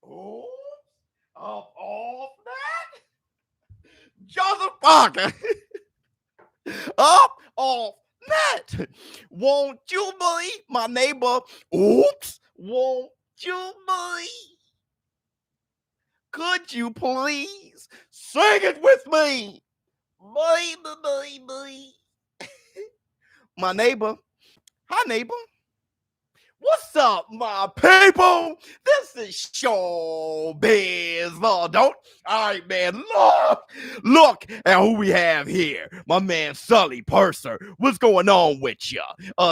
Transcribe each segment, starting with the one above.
Oh, up off that. Joseph Parker. Up off that. Won't you believe my neighbor? Oops. Won't you believe? Could you please sing it with me? Baby, baby. My neighbor. Hi, neighbor. What's up, my people? This is ShowBizz. Don't. All right, man. Look at who we have here. My man, Sully Purser. What's going on with you?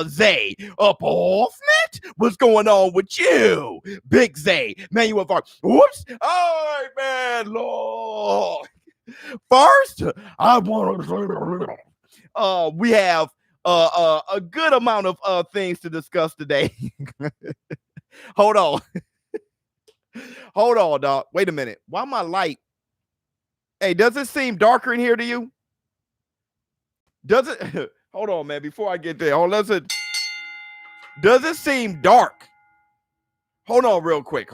Zay, up off net? What's going on with you? Big Zay. Man, you are. Whoops. All right, man. Lord. First, I want to. We have a good amount of things to discuss today. Hold on. Hold on, dog. Wait a minute. Why my light? Hey, does it seem darker in here to you? Does it? Hold on, man. Before I get there, does it seem dark? Hold on real quick.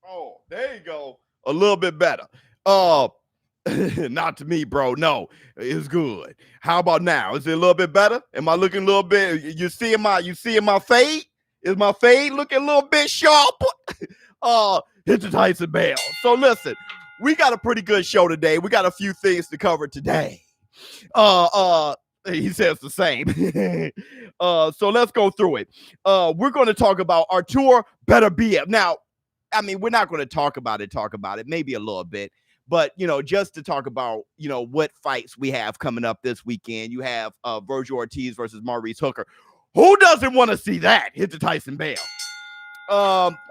Oh, there you go. A little bit better. Not to me, bro. No, it's good. How about now? Is it a little bit better? Am I looking a little bit? You seeing my fade? Is my fade looking a little bit sharp? Hit the Tyson bell. So listen, we got a pretty good show today. We got a few things to cover today. He says the same. So let's go through it. We're going to talk about Artur Beterbiev. Now, I mean, we're not going to talk about it, maybe a little bit. But, just to talk about, what fights we have coming up this weekend. You have Virgil Ortiz versus Maurice Hooker. Who doesn't want to see that? Hit the Tyson bell.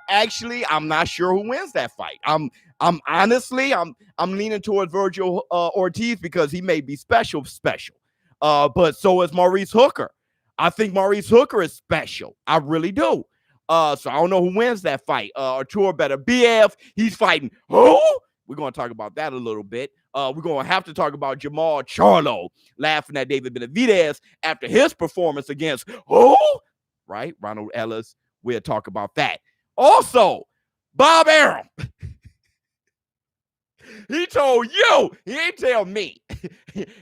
Actually, I'm not sure who wins that fight. I'm honestly leaning towards Virgil Ortiz because he may be special. But so is Maurice Hooker. I think Maurice Hooker is special. I really do. So I don't know who wins that fight. Artur Beterbiev, he's fighting who? We're going to talk about that a little bit. We're going to have to talk about Jamal Charlo laughing at David Benavidez after his performance against who? Right? Ronald Ellis. We'll talk about that. Also, Bob Arum. He told you. He ain't tell me.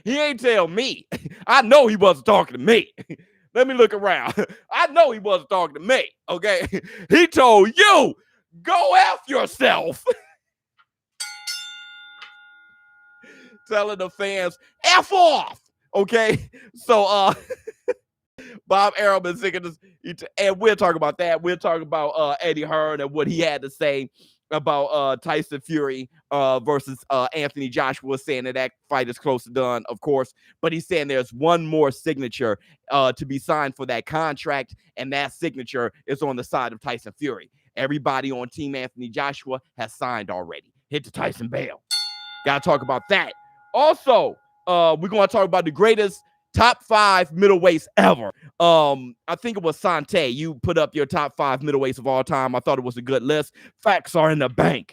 He ain't tell me. I know he wasn't talking to me. Let me look around. I know he wasn't talking to me, okay? He told you, go F yourself. Telling the fans, F off, okay? So, Bob Arum is thinking this, and we'll talk about that. We'll talk about Eddie Hearn and what he had to say about Tyson Fury versus Anthony Joshua, saying that fight is close to done, of course. But he's saying there's one more signature to be signed for that contract, and that signature is on the side of Tyson Fury. Everybody on Team Anthony Joshua has signed already. Hit the Tyson bell. Got to talk about that. Also, we're going to talk about the greatest top 5 middleweights ever. I think it was Sante. You put up your top 5 middleweights of all time. I thought it was a good list. Facts are in the bank.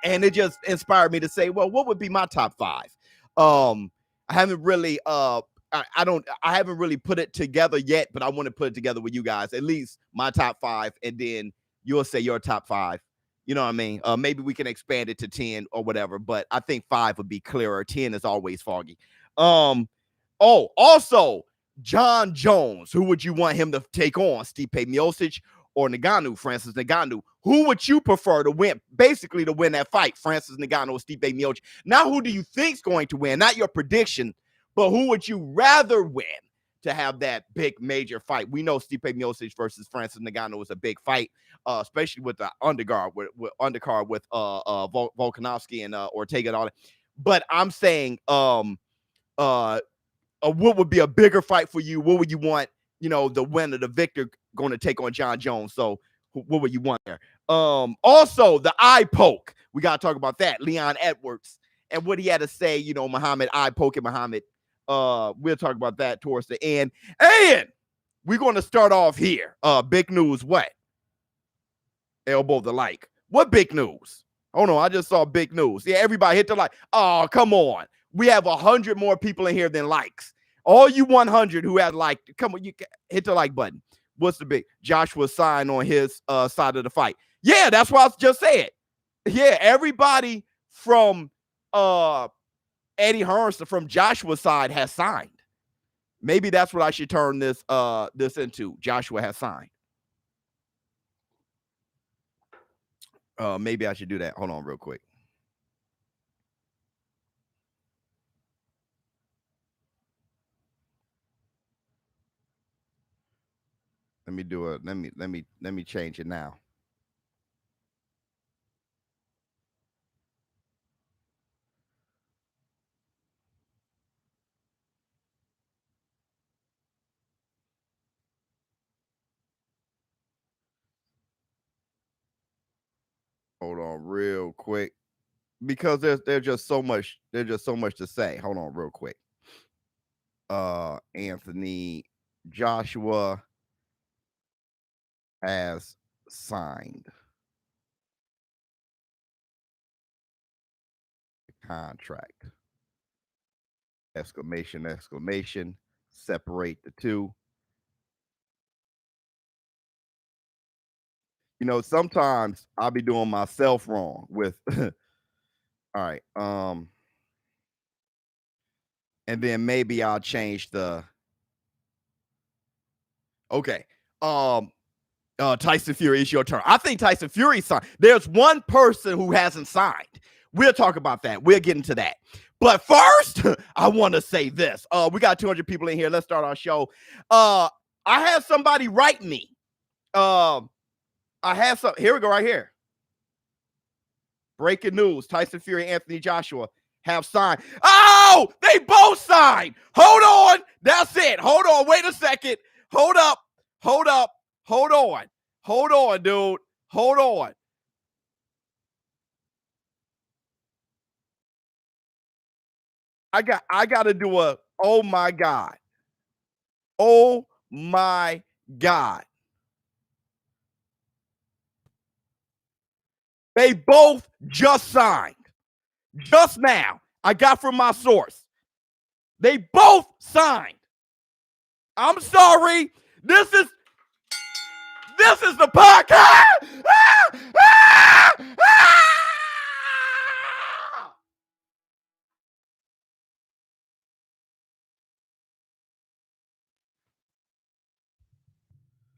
And it just inspired me to say, well, what would be my top 5? I haven't really I haven't really put it together yet, but I want to put it together with you guys. At least my top 5, and then you'll say your top 5. You know what I mean? Maybe we can expand it to 10 or whatever, but I think 5 would be clearer. 10 is always foggy. Also, John Jones. Who would you want him to take on? Stipe Miocic or Ngannou? Francis Ngannou. Who would you prefer to win? Basically, to win that fight, Francis Ngannou or Stipe Miocic. Now, who do you think's going to win? Not your prediction, but who would you rather win to have that big major fight? We know Stipe Miocic versus Francis Ngannou is a big fight, especially with the undercard with Volkanovski and Ortega and all that. But I'm saying, what would be a bigger fight for you? What would you want, the winner, the victor, going to take on John Jones? So what would you want there? Also, the eye poke. We got to talk about that. Leon Edwards and what he had to say, Muhammad eye poking Muhammad. We'll talk about that towards the end. And we're going to start off here. Big news. What? Elbow the like. What big news? Oh no, I just saw big news. Yeah, everybody hit the like. Oh, come on. We have 100 more people in here than likes. All you 100 who had liked, come on, you hit the like button. What's the big? Joshua sign on his side of the fight. Yeah, that's what I just said. Yeah, everybody from Eddie Hearn from Joshua's side has signed. Maybe that's what I should turn this into. Joshua has signed. Maybe I should do that. Hold on real quick. Let me do it. Let me change it now. Hold on real quick. Because there's just so much to say. Hold on real quick. Anthony Joshua has signed the contract. Exclamation, exclamation. Separate the two. You know, sometimes I'll be doing myself wrong with all right. And then maybe I'll change the okay. Tyson Fury, it's your turn. I think Tyson Fury signed. There's one person who hasn't signed. We'll talk about that. We'll get into that. But first, I want to say this. We got 200 people in here. Let's start our show. I had somebody write me. I have some. Here we go, right here. Breaking news: Tyson Fury, Anthony Joshua have signed. Oh, they both signed. Hold on. That's it. Hold on. Wait a second. Hold up. Hold up. Hold on. Hold on, dude. Hold on. I got to do a, oh my God. Oh my God. They both just signed. Just now. I got from my source. They both signed. I'm sorry. This is the podcast.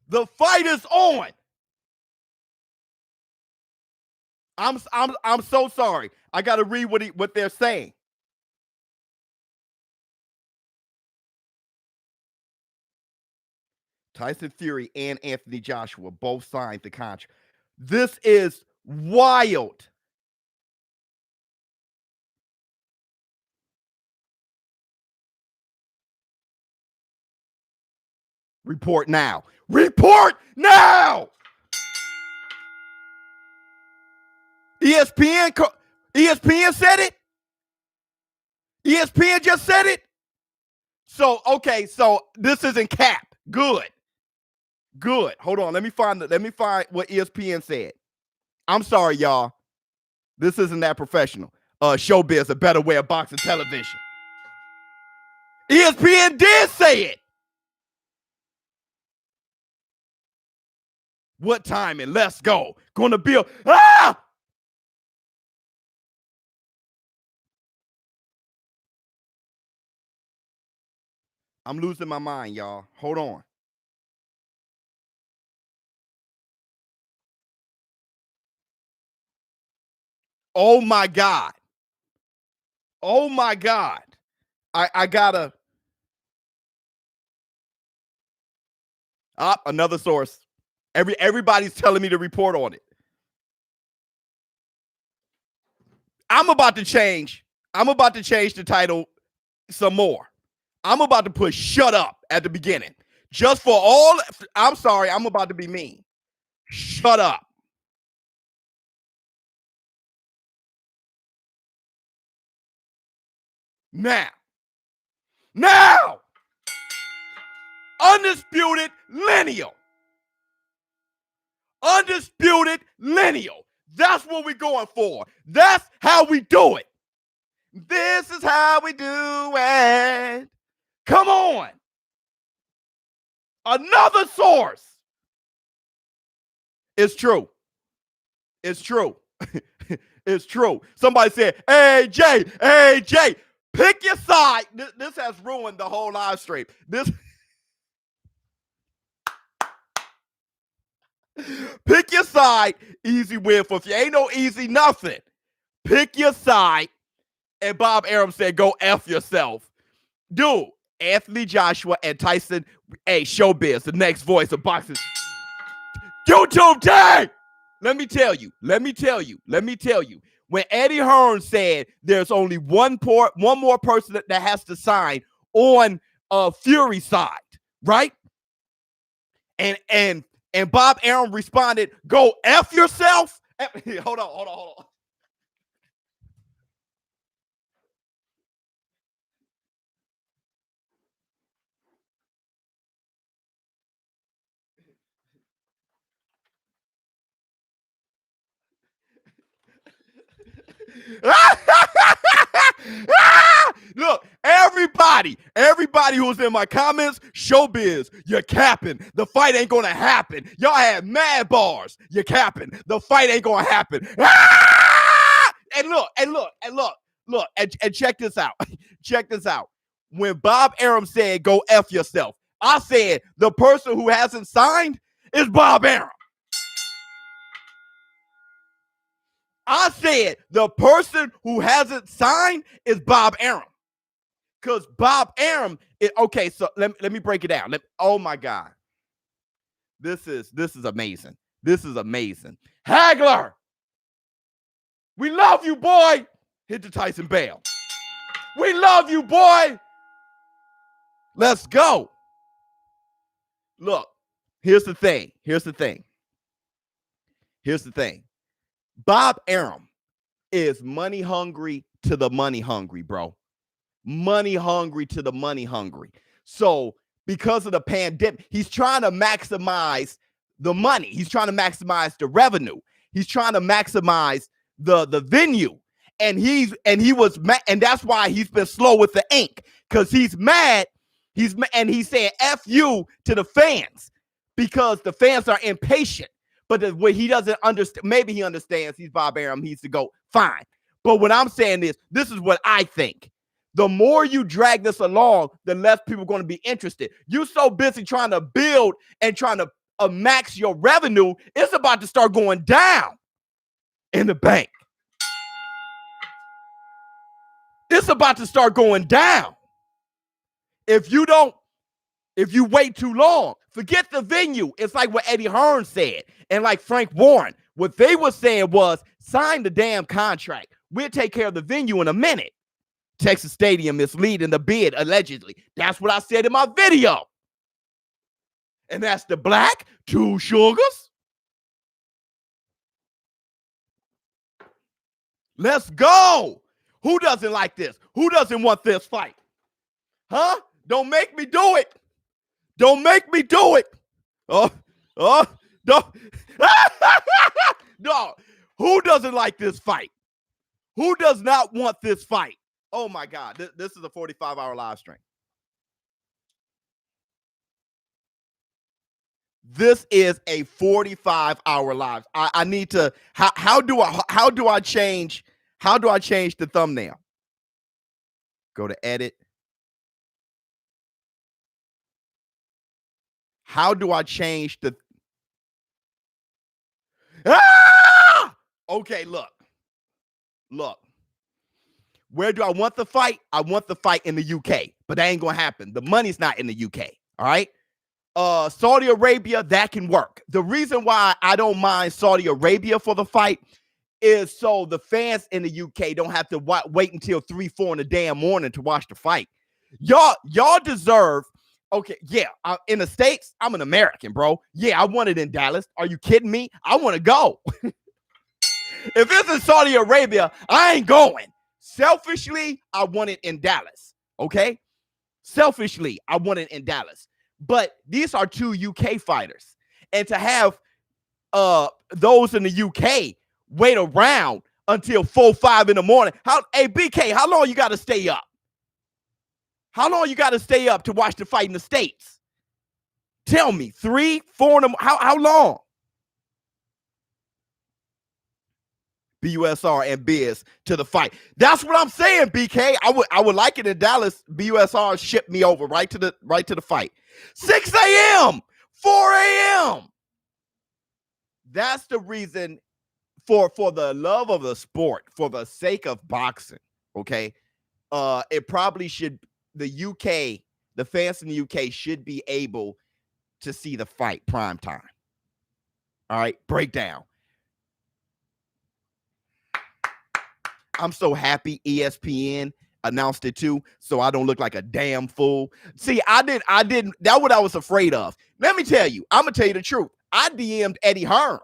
The fight is on. I'm so sorry. I got to read what they're saying. Tyson Fury and Anthony Joshua both signed the contract. This is wild. Report now. Report now. ESPN said it. ESPN just said it. So, okay, so this isn't cap. Good. Good. Hold on. Let me find what ESPN said. I'm sorry, y'all. This isn't that professional. ShowBizz, a better way of boxing television. ESPN did say it. What timing? Let's go. Gonna build. Ah! I'm losing my mind, y'all. Hold on. Oh my God. Oh my God. I gotta. Another source. Everybody's telling me to report on it. I'm about to change the title some more. I'm about to put shut up at the beginning. Just for all, I'm sorry, I'm about to be mean. Shut up. Now. Undisputed lineal. Undisputed lineal. That's what we're going for. That's how we do it. This is how we do it. Come on. Another source. It's true. It's true. It's true. Somebody said, hey, Jay, pick your side. This has ruined the whole live stream. Pick your side, easy win for you. Ain't no easy nothing. Pick your side. And Bob Arum said, go F yourself. Dude, Anthony Joshua and Tyson, hey, ShowBizz, the next voice of boxing. YouTube tag! Let me tell you. When Eddie Hearn said there's only one more person that has to sign on Fury's side, right? And Bob Arum responded, go F yourself? Hold on. Look, everybody who's in my comments, ShowBizz, you're capping. The fight ain't gonna happen. Y'all had mad bars. You're capping. The fight ain't gonna happen. And check this out. Check this out. When Bob Arum said, go F yourself, I said the person who hasn't signed is Bob Arum. I said the person who hasn't signed is Bob Arum. Because Bob Arum, okay, so let me break it down. Oh my God. This is amazing. This is amazing. Hagler, we love you, boy. Hit the Tyson bell. We love you, boy. Let's go. Look, here's the thing. Bob Arum is money hungry to the money hungry, bro. Money hungry to the money hungry. So because of the pandemic, he's trying to maximize the money. He's trying to maximize the revenue. He's trying to maximize the venue. And that's why he's been slow with the ink, because he's mad. He's saying F you to the fans because the fans are impatient. But what he doesn't understand, maybe he understands, he's Bob Arum, he needs to go, fine. But what I'm saying is, this is what I think. The more you drag this along, the less people are going to be interested. You're so busy trying to build and trying to max your revenue, it's about to start going down in the bank. It's about to start going down. If you wait too long, forget the venue. It's like what Eddie Hearn said. And like Frank Warren, what they were saying was, sign the damn contract. We'll take care of the venue in a minute. Texas Stadium is leading the bid, allegedly. That's what I said in my video. And that's the black, two sugars. Let's go. Who doesn't like this? Who doesn't want this fight? Huh? Don't make me do it. Don't make me do it. Don't. No. Who doesn't like this fight? Who does not want this fight? Oh my God. This is a 45-hour live stream. This is a 45-hour live. I need to. How do I change the thumbnail? Go to edit. How do I change the? Okay, look. Where do I want the fight? I want the fight in the UK, but that ain't gonna happen. The money's not in the UK. All right. Saudi Arabia, that can work. The reason why I don't mind Saudi Arabia for the fight is so the fans in the UK don't have to wait until 3-4 in the damn morning to watch the fight. Y'all deserve. Okay, yeah, in the States, I'm an American, bro. Yeah, I want it in Dallas. Are you kidding me? I want to go. If it's in Saudi Arabia, I ain't going. Selfishly, I want it in Dallas, okay? Selfishly, I want it in Dallas. But these are two UK fighters. And to have those in the UK wait around until 4, 5 in the morning. Hey, BK, how long you got to stay up? How long you got to stay up to watch the fight in the States? Tell me, 3, 4 in the morning. How long? BUSR and Biz to the fight. That's what I'm saying, BK. I would like it in Dallas. BUSR shipped me over right to the fight. 6 a.m., 4 a.m. That's the reason for the love of the sport, for the sake of boxing. Okay, it probably should. The UK, the fans in the UK should be able to see the fight prime time. All right, breakdown. I'm so happy ESPN announced it too, so I don't look like a damn fool. See, I didn't. That's what I was afraid of. Let me tell you, I'm gonna tell you the truth. I DM'd Eddie Hearn.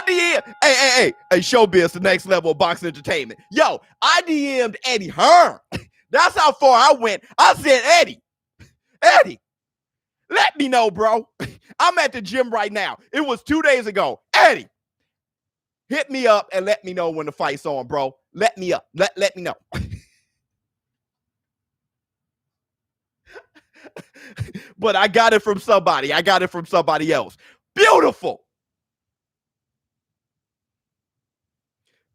Hey, ShowBizz, the next level of boxing entertainment. Yo, I DM'd Eddie Hearn. That's how far I went. I said, Eddie, let me know, bro. I'm at the gym right now. It was 2 days ago. Eddie, hit me up and let me know when the fight's on, bro. Let me up. Let me know. But I got it from somebody. I got it from somebody else. Beautiful.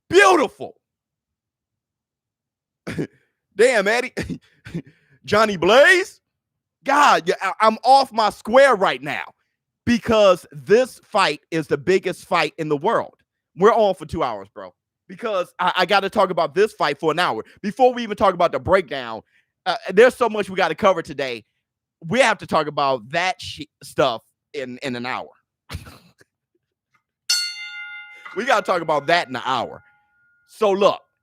Beautiful. Damn, Eddie. Johnny Blaze. God, I'm off my square right now because this fight is the biggest fight in the world. We're on for 2 hours, bro, because I got to talk about this fight for an hour. Before we even talk about the breakdown, there's so much we got to cover today. We have to talk about that stuff in an hour. We got to talk about that in an hour. So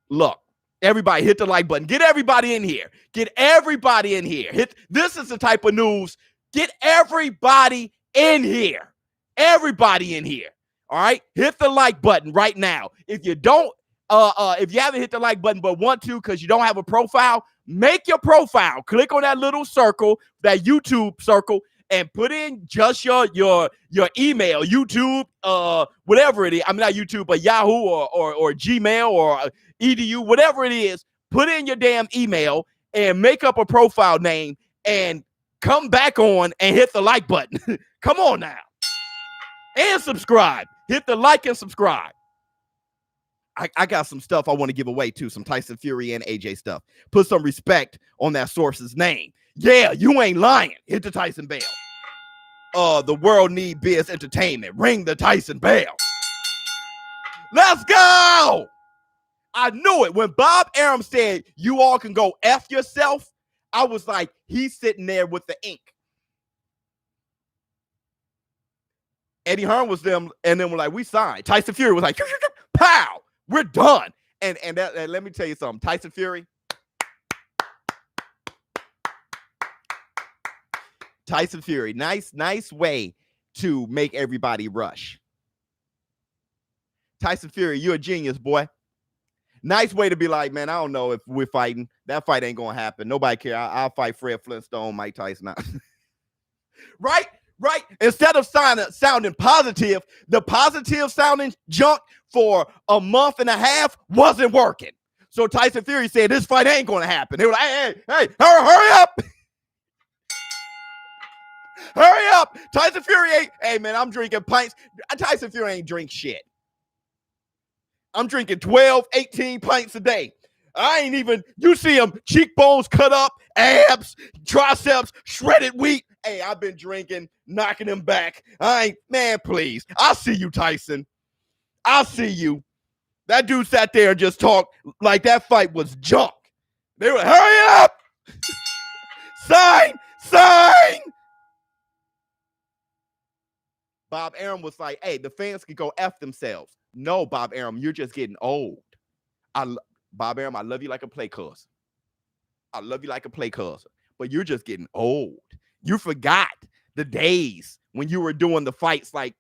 look, everybody hit the like button. Get everybody in here. Get everybody in here. This is the type of news. Get everybody in here. Everybody in here. All right, hit the like button right now. If you don't, if you haven't hit the like button but want to because you don't have a profile, make your profile. Click on that little circle, that YouTube circle, and put in just your email, YouTube, whatever it is. I mean, not YouTube, but Yahoo or Gmail or edu, whatever it is. Put in your damn email and make up a profile name and come back on and hit the like button. Come on now. And subscribe. Hit the like and subscribe. I got some stuff I want to give away too. Some Tyson Fury and AJ stuff. Put some respect on that source's name. Yeah, you ain't lying. Hit the Tyson bell. The world need biz entertainment. Ring the Tyson bell. Let's go. I knew it. When Bob Arum said you all can go F yourself, I was like, he's sitting there with the ink. Eddie Hearn was them, and then we're like, we signed. Tyson Fury was like, pow, we're done. And let me tell you something. Tyson Fury, nice way to make everybody rush. Tyson Fury, you're a genius, boy. Nice way to be like, man, I don't know if we're fighting. That fight ain't going to happen. Nobody care. I'll fight Fred Flintstone, Mike Tyson. Right? Right? Instead of sounding positive, the positive sounding junk for a month and a half wasn't working. So Tyson Fury said, this fight ain't going to happen. They were like, hey, hurry up. Hurry up. Tyson Fury ain't, hey, man, I'm drinking pints. Tyson Fury ain't drink shit. I'm drinking 12, 18 pints a day. I ain't even, you see him, cheekbones cut up, abs, triceps, shredded wheat. Hey, I've been drinking, knocking him back. Man, please. I see you, Tyson. I see you. That dude sat there and just talked like that fight was junk. They were, hurry up. Sign. Bob Arum was like, hey, the fans can go F themselves. No, Bob Arum, you're just getting old. Bob Arum, I love you like a play cousin. But you're just getting old. You forgot the days when you were doing the fights like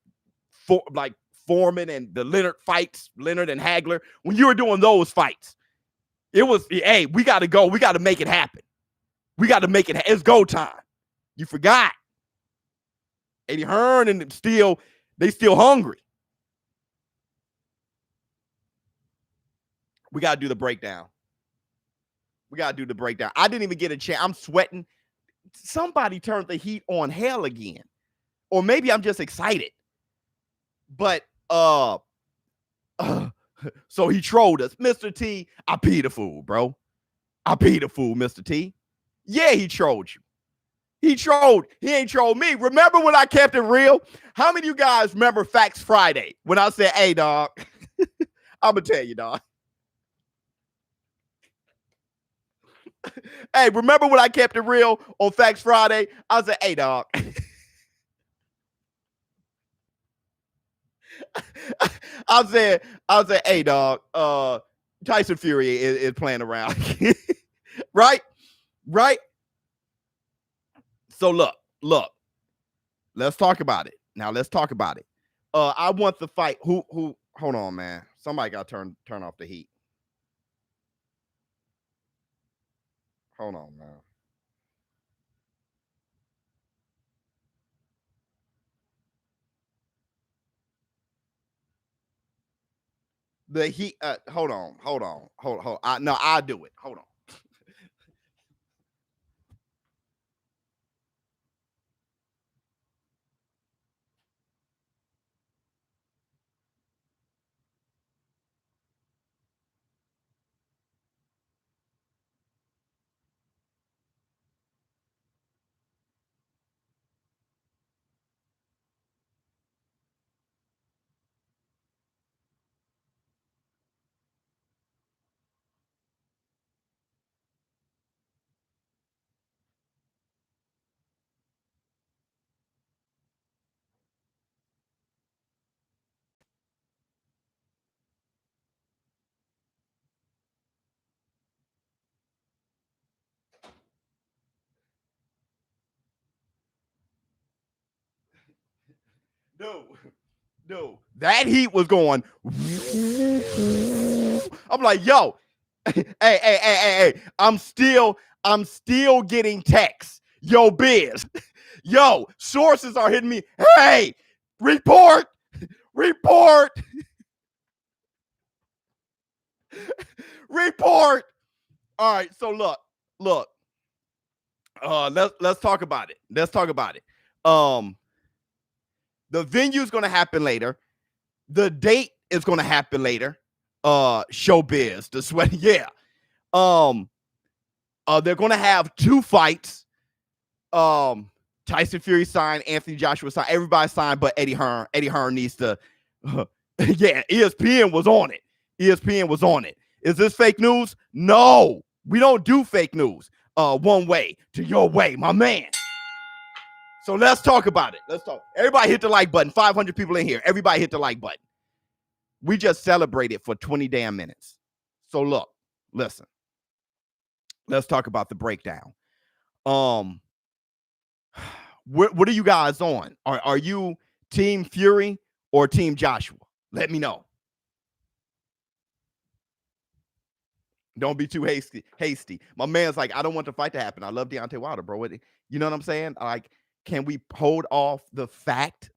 Foreman and the Leonard fights, Leonard and Hagler. When you were doing those fights, it was, hey, we got to go. We got to make it happen. It's go time. You forgot. Eddie Hearn and they still hungry. We got to do the breakdown. I didn't even get a chance. I'm sweating. Somebody turned the heat on hell again. Or maybe I'm just excited. But so he trolled us. Mr. T, I peed a fool, bro. I peed a fool, Mr. T. Yeah, he trolled you. He ain't trolled me. Remember when I kept it real? How many of you guys remember Facts Friday when I said, hey, dog, I'm going to tell you, dog. Hey, remember when I kept it real on Facts Friday? I said, hey, dog. I said, hey, dog, Tyson Fury is playing around. Right? So look, let's talk about it. Now let's talk about it. I want the fight. Who, hold on, man. Somebody got to turn off the heat. Hold on, man. The heat, hold on. No, I'll do it. Hold on. No, that heat was going. I'm like, yo, hey. I'm still getting texts. Yo, Biz. Yo, sources are hitting me. Hey, report. Report. All right, so look. Let's talk about it. The venue is going to happen later. The date is going to happen later. ShowBizz, the sweat. Yeah. They're going to have 2 fights. Tyson Fury signed, Anthony Joshua signed, everybody signed, but Eddie Hearn. Eddie Hearn needs to. Yeah, ESPN was on it. Is this fake news? No, we don't do fake news. One way to your way, my man. So let's talk about it. Everybody hit the like button. 500 people in here. Everybody hit the like button. We just celebrated for 20 damn minutes. So look, listen. Let's talk about the breakdown. What are you guys on? Are you Team Fury or Team Joshua? Let me know. Don't be too hasty. My man's like, I don't want the fight to happen. I love Deontay Wilder, bro. You know what I'm saying? Like, can we hold off the fact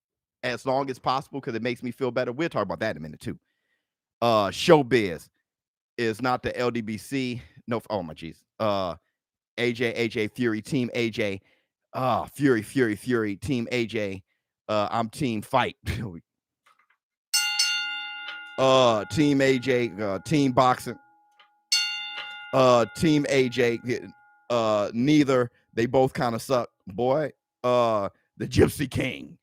as long as possible? Because it makes me feel better. We'll talk about that in a minute, too. ShowBizz is not the LDBC. No, oh my jeez. AJ, Fury, Team AJ. Fury, Team AJ. I'm Team Fight. Team AJ, Team Boxing. Team AJ. Neither. They both kind of suck, boy. The Gypsy King.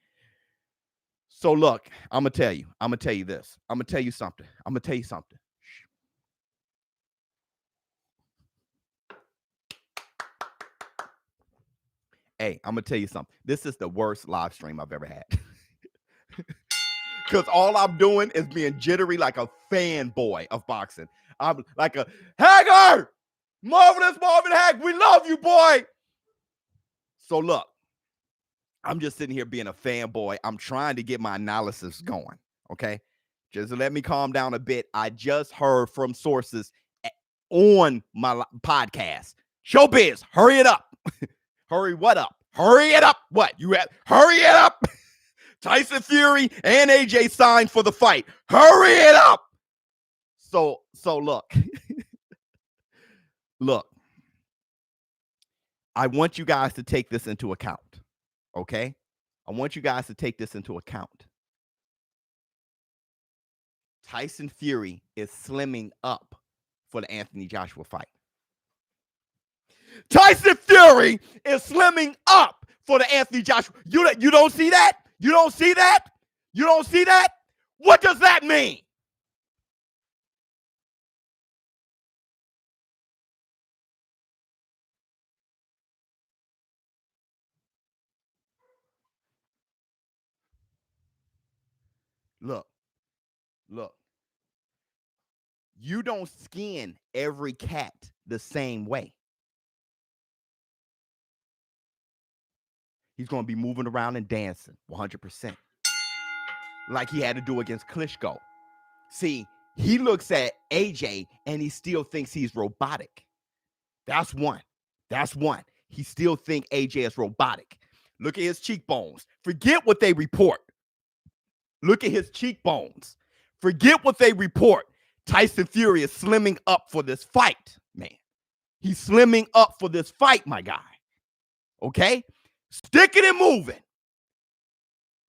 So look, I'm gonna tell you this. I'm gonna tell you something. Hey, I'm gonna tell you something. This is the worst live stream I've ever had. Because all I'm doing is being jittery like a fanboy of boxing. I'm like a Hager! Marvelous Marvin Hag, we love you, boy. So look, I'm just sitting here being a fanboy. I'm trying to get my analysis going, okay? Just let me calm down a bit. I just heard from sources on my podcast. ShowBizz, hurry it up. Hurry what up? Hurry it up. What? Hurry it up. Tyson Fury and AJ signed for the fight. Hurry it up. So look. Look. I want you guys to take this into account. Okay? I want you guys to take this into account. Tyson Fury is slimming up for the Anthony Joshua fight. Tyson Fury is slimming up for the Anthony Joshua. You don't see that? You don't see that? You don't see that? What does that mean? Look. You don't skin every cat the same way. He's going to be moving around and dancing 100%. Like he had to do against Klitschko. See, he looks at AJ and he still thinks he's robotic. That's one. He still thinks AJ is robotic. Look at his cheekbones. Forget what they report. Look at his cheekbones. Forget what they report. Tyson Fury is slimming up for this fight, man. He's slimming up for this fight, my guy. Okay? Sticking and moving.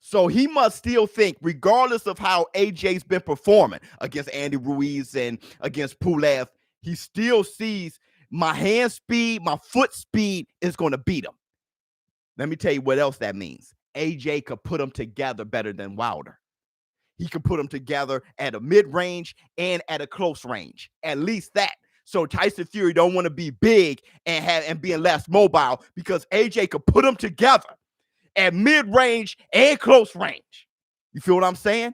So he must still think, regardless of how AJ's been performing against Andy Ruiz and against Pulev, he still sees my hand speed, my foot speed is going to beat him. Let me tell you what else that means. AJ could put them together better than Wilder. He could put them together at a mid-range and at a close range. At least that. So Tyson Fury don't want to be big and being less mobile because AJ could put them together at mid-range and close range. You feel what I'm saying?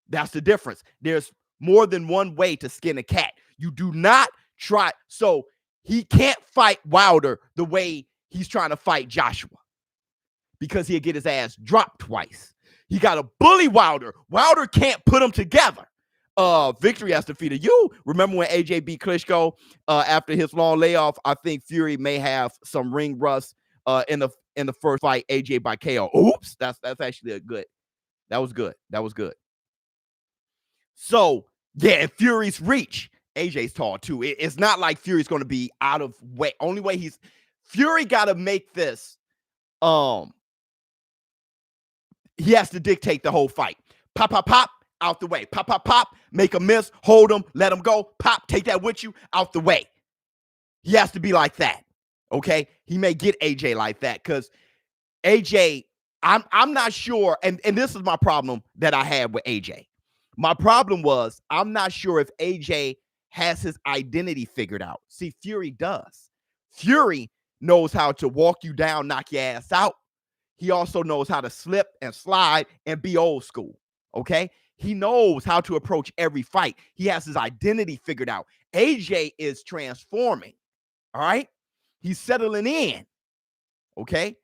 That's the difference. There's more than one way to skin a cat. You do not try. So he can't fight Wilder the way he's trying to fight Joshua because he'll get his ass dropped twice. He got to bully Wilder. Wilder can't put them together. Victory has defeated you. Remember when AJ beat Klitschko after his long layoff? I think Fury may have some ring rust in the first fight. AJ by KO. Oops, that's actually a good. That was good. So yeah, and Fury's reach. AJ's tall too. It's not like Fury's going to be out of way. Only way Fury got to make this. He has to dictate the whole fight. Pop, pop, pop, out the way. Pop, pop, pop, make a miss, hold him, let him go. Pop, take that with you, out the way. He has to be like that, okay? He may get AJ like that because AJ, I'm not sure, and this is my problem that I had with AJ. My problem was I'm not sure if AJ has his identity figured out. See, Fury does. Fury knows how to walk you down, knock your ass out. He also knows how to slip and slide and be old school, okay? He knows how to approach every fight. He has his identity figured out. AJ is transforming, all right? He's settling in, okay?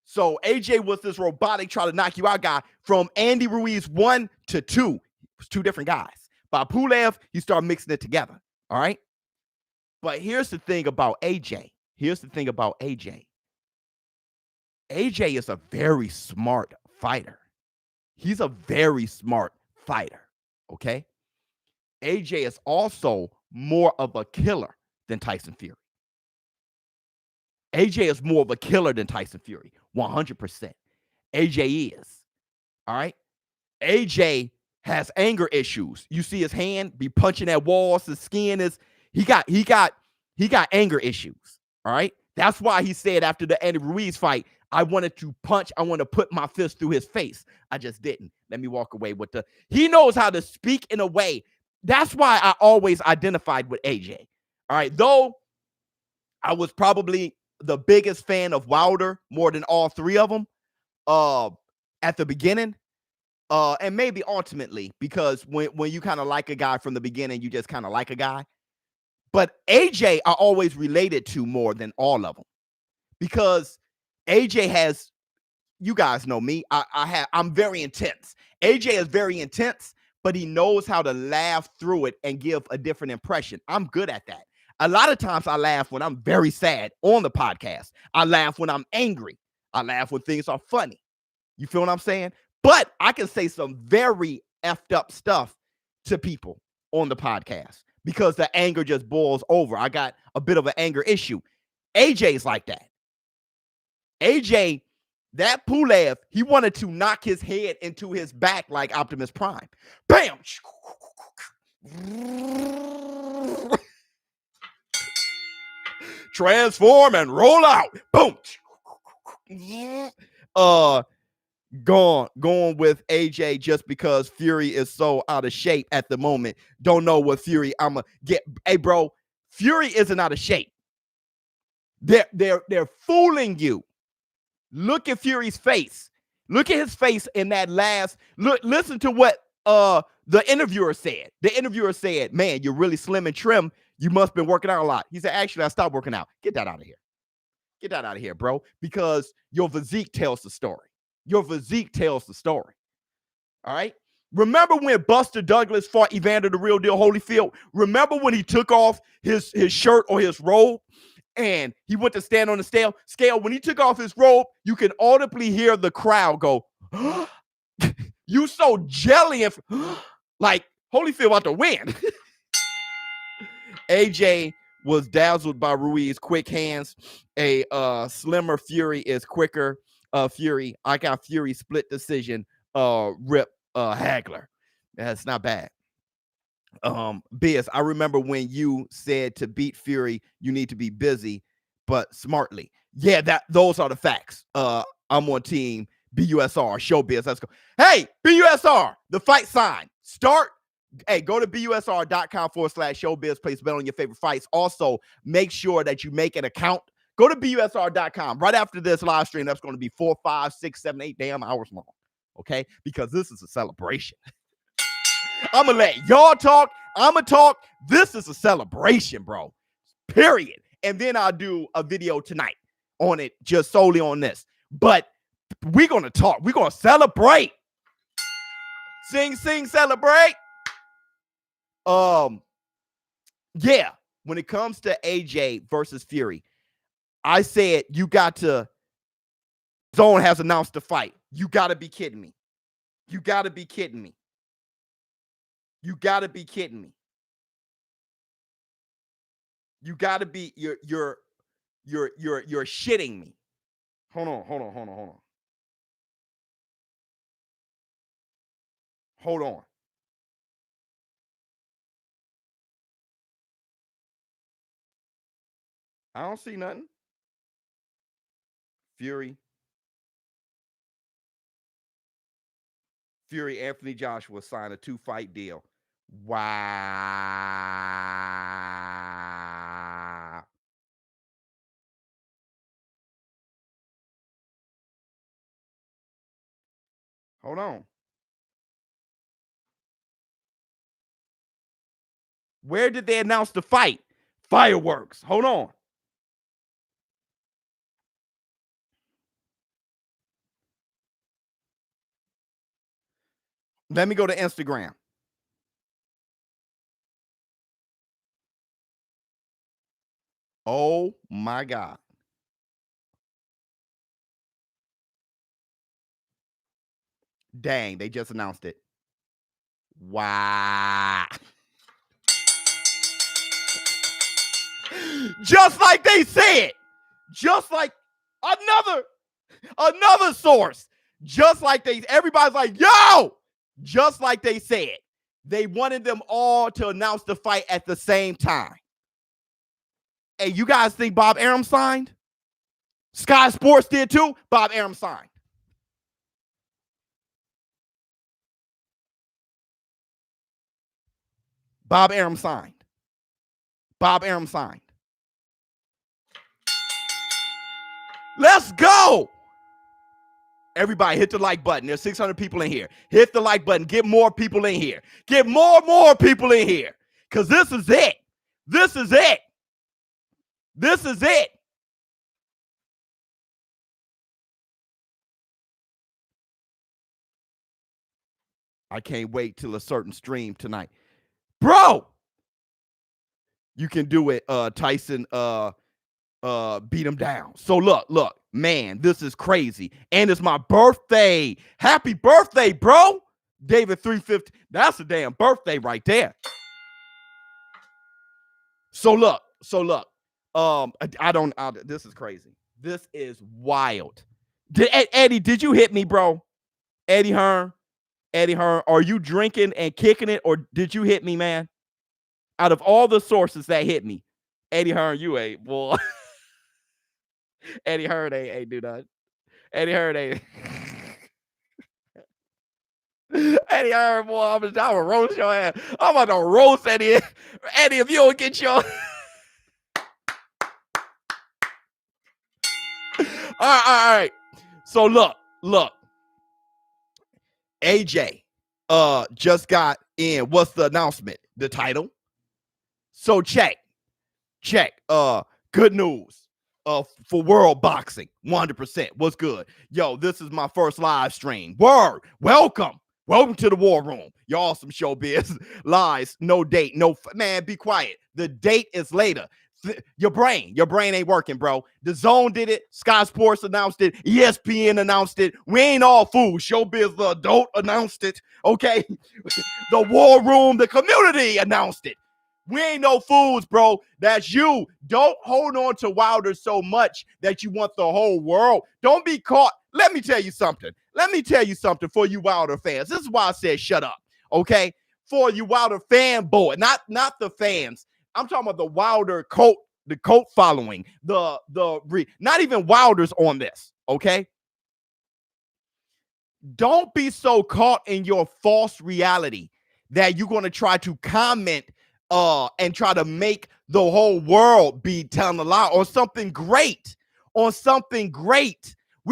So AJ was this robotic, try to knock you out guy. From Andy Ruiz 1 to 2, it was two different guys. By Pulev, he started mixing it together, all right? But here's the thing about AJ. AJ is a very smart fighter. He's a very smart fighter, okay? AJ is also more of a killer than Tyson Fury. AJ is more of a killer than Tyson Fury, 100%. AJ is, all right? AJ has anger issues. You see his hand be punching at walls. His skin is, he got anger issues, all right? That's why he said after the Andy Ruiz fight, I wanted to punch. I want to put my fist through his face. I just didn't. Let me walk away with he knows how to speak in a way. That's why I always identified with AJ. All right. Though I was probably the biggest fan of Wilder more than all three of them at the beginning. And maybe ultimately, because when you kind of like a guy from the beginning, you just kind of like a guy. But AJ I always related to more than all of them because AJ has, you guys know me, I'm very intense. AJ is very intense, but he knows how to laugh through it and give a different impression. I'm good at that. A lot of times I laugh when I'm very sad on the podcast. I laugh when I'm angry. I laugh when things are funny. You feel what I'm saying? But I can say some very effed up stuff to people on the podcast because the anger just boils over. I got a bit of an anger issue. AJ's like that. AJ, that Pulev, he wanted to knock his head into his back like Optimus Prime. Bam! Transform and roll out. Boom. Going with AJ just because Fury is so out of shape at the moment. Don't know what Fury I'ma get. Hey, bro, Fury isn't out of shape. They're fooling you. Look at Fury's face. Look at his face in that last look. Listen to what the interviewer said. The interviewer said, "Man, you're really slim and trim. You must have been working out a lot." He said, "Actually, I stopped working out." Get that out of here. Get that out of here, bro. Because your physique tells the story. Your physique tells the story. All right. Remember when Buster Douglas fought Evander the Real Deal Holyfield? Remember when he took off his shirt or his robe and he went to stand on the scale? When he took off his robe, you can audibly hear the crowd go, "You so jelly," and like Holyfield about to win. AJ was dazzled by Ruiz's quick hands. A slimmer Fury is quicker. Fury, I got Fury split decision. Rip Hagler. That's not bad. Biz, I remember when you said to beat Fury, you need to be busy, but smartly. Yeah, those are the facts. I'm on team BUSR, ShowBizz. Let's go. Hey, BUSR, the fight sign. Start. Hey, go to BUSR.com/ShowBizz. Place bet on your favorite fights. Also, make sure that you make an account. Go to BUSR.com. Right after this live stream, that's going to be 4, 5, 6, 7, 8 damn hours long. Okay? Because this is a celebration. I'm going to let y'all talk. I'm going to talk. This is a celebration, bro. Period. And then I'll do a video tonight on it, just solely on this. But we're going to talk. We're going to celebrate. Sing, celebrate. Yeah, when it comes to AJ versus Fury, I said you got to. Zone has announced the fight. You got to be kidding me. You got to be kidding me. You got to be kidding me. You got to be you're shitting me. Hold on. Hold on. I don't see nothing. Fury, Anthony Joshua signed a 2-fight deal. Wow. Hold on. Where did they announce the fight? Fireworks. Hold on. Let me go to Instagram. Oh my God. Dang, they just announced it. Wow. Just like they said. Just like another source. Just like everybody's like, yo, just like they said. They wanted them all to announce the fight at the same time. Hey, you guys think Bob Arum signed? Sky Sports did too. Bob Arum signed. Bob Arum signed. Bob Arum signed. Let's go. Everybody hit the like button. There's 600 people in here. Hit the like button. Get more people in here. Get more people in here. Because this is it. This is it. This is it. I can't wait till a certain stream tonight. Bro, you can do it. Tyson beat him down. So look. Man, this is crazy. And it's my birthday. Happy birthday, bro. David 350. That's a damn birthday right there. So look. This is crazy. This is wild. Eddie, did you hit me, bro? Eddie Hearn, are you drinking and kicking it, or did you hit me, man? Out of all the sources that hit me, Eddie Hearn, you ain't, boy. Eddie Hearn ain't do nothing. Eddie Hearn ain't. Eddie Hearn, boy, I'm gonna roast your ass. I'm about to roast Eddie. Eddie, if you don't get your... All right. So look. AJ just got in. What's the announcement? The title. So check. Good news for world boxing. 100%. What's good? Yo, this is my first live stream. Word. Welcome to the war room. Y'all some showbiz. Lies, no date, man, be quiet. The date is later. Your brain ain't working, bro. The Zone did it. Sky Sports announced it. ESPN announced it. We ain't all fools. ShowBizz, the adult, announced it. Okay, the War Room, the community announced it. We ain't no fools, bro. That's you. Don't hold on to Wilder so much that you want the whole world. Don't be caught. Let me tell you something for you Wilder fans. This is why I said shut up. Okay, for you Wilder fanboy, not the fans. I'm talking about the Wilder cult, the cult following, not even Wilder's on this, okay? Don't be so caught in your false reality that you're going to try to comment and try to make the whole world be telling a lie on something great, We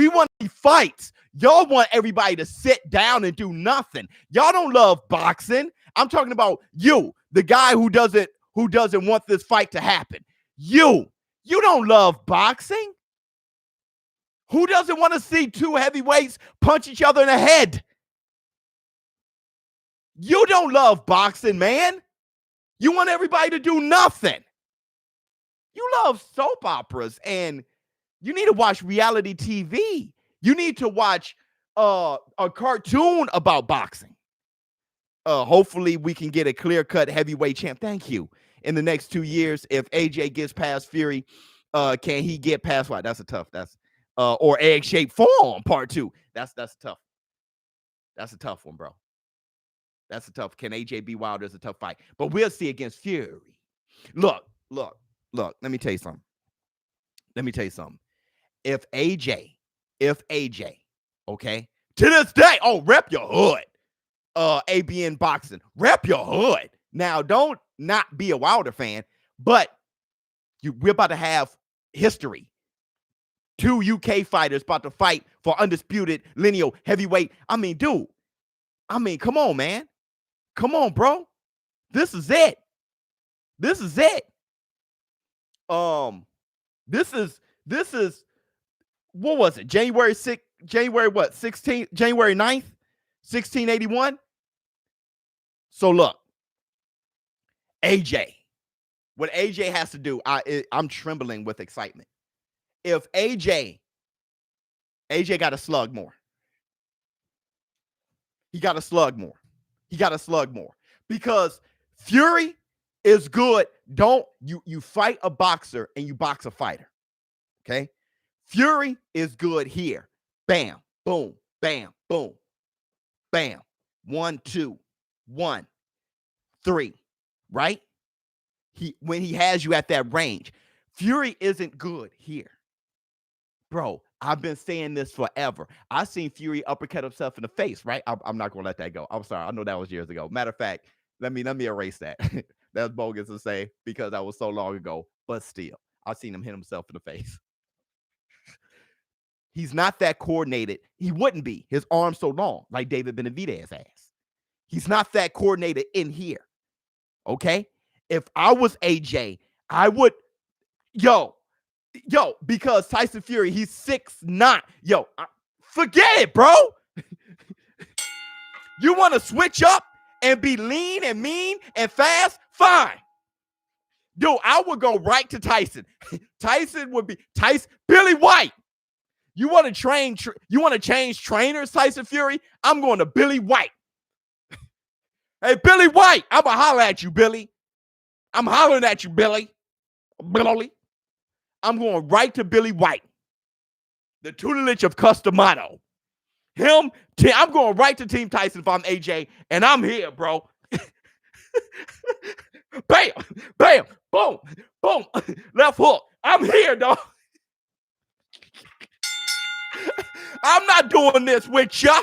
want to fights. Y'all want everybody to sit down and do nothing. Y'all don't love boxing. I'm talking about you, the guy who doesn't want this fight to happen. You don't love boxing. Who doesn't want to see two heavyweights punch each other in the head? You don't love boxing, man. You want everybody to do nothing. You love soap operas, and you need to watch reality TV. You need to watch a cartoon about boxing. Hopefully we can get a clear-cut heavyweight champ. Thank you. In the next 2 years, if AJ gets past Fury, can he get past what? That's or egg-shaped form part 2. That's tough. That's a tough one, bro. That's a tough. Can AJ beat Wilder? Is a tough fight, but we'll see against Fury. Look. Let me tell you something. If AJ, okay, to this day, rep your hood. ABN Boxing, rep your hood. Now, don't not be a Wilder fan, but we're about to have history. 2 UK fighters about to fight for undisputed lineal heavyweight. I mean, dude. Come on, man. Come on, bro. This is it. This is what was it? January 6th, January what? 16th, January 9th, 1681. So look, AJ, what AJ has to do, I'm trembling with excitement. If AJ got to slug more. He got to slug more. Because Fury is good. You fight a boxer and you box a fighter. Okay? Fury is good here. Bam, boom, bam, boom, bam. 1, 2, 1, 3. Right? When he has you at that range. Fury isn't good here. Bro, I've been saying this forever. I've seen Fury uppercut himself in the face, right? I'm not going to let that go. I'm sorry. I know that was years ago. Matter of fact, let me erase that. That's bogus to say because that was so long ago. But still, I've seen him hit himself in the face. He's not that coordinated. He wouldn't be. His arm's so long, like David Benavidez's ass. He's not that coordinated in here. Okay? If I was AJ, I would, because Tyson Fury, he's 6'9". Forget it, bro. You want to switch up and be lean and mean and fast? Fine. Dude, I would go right to Tyson. Billy White. You want to change trainers, Tyson Fury? I'm going to Billy White. Hey, Billy White, I'm going to holler at you, Billy. I'm hollering at you, Billy. Billy. I'm going right to Billy White, the tutelage of Customato. I'm going right to Team Tyson if I'm AJ, and I'm here, bro. Bam, bam, boom, boom, left hook. I'm here, dog. I'm not doing this with ya.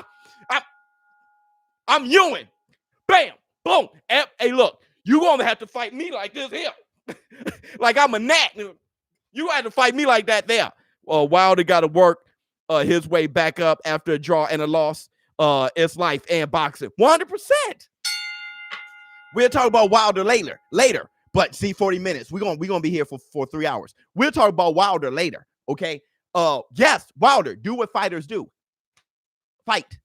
I'm Ewan. Bam, boom. Hey, look, you gonna have to fight me like this here. Like I'm a gnat. You had to fight me like that there. Wilder got to work his way back up after a draw and a loss. It's life and boxing. 100%. We'll talk about Wilder later. But see, 40 minutes. We're gonna be here for 3 hours. We'll talk about Wilder later. Okay. Yes, Wilder, do what fighters do. Fight.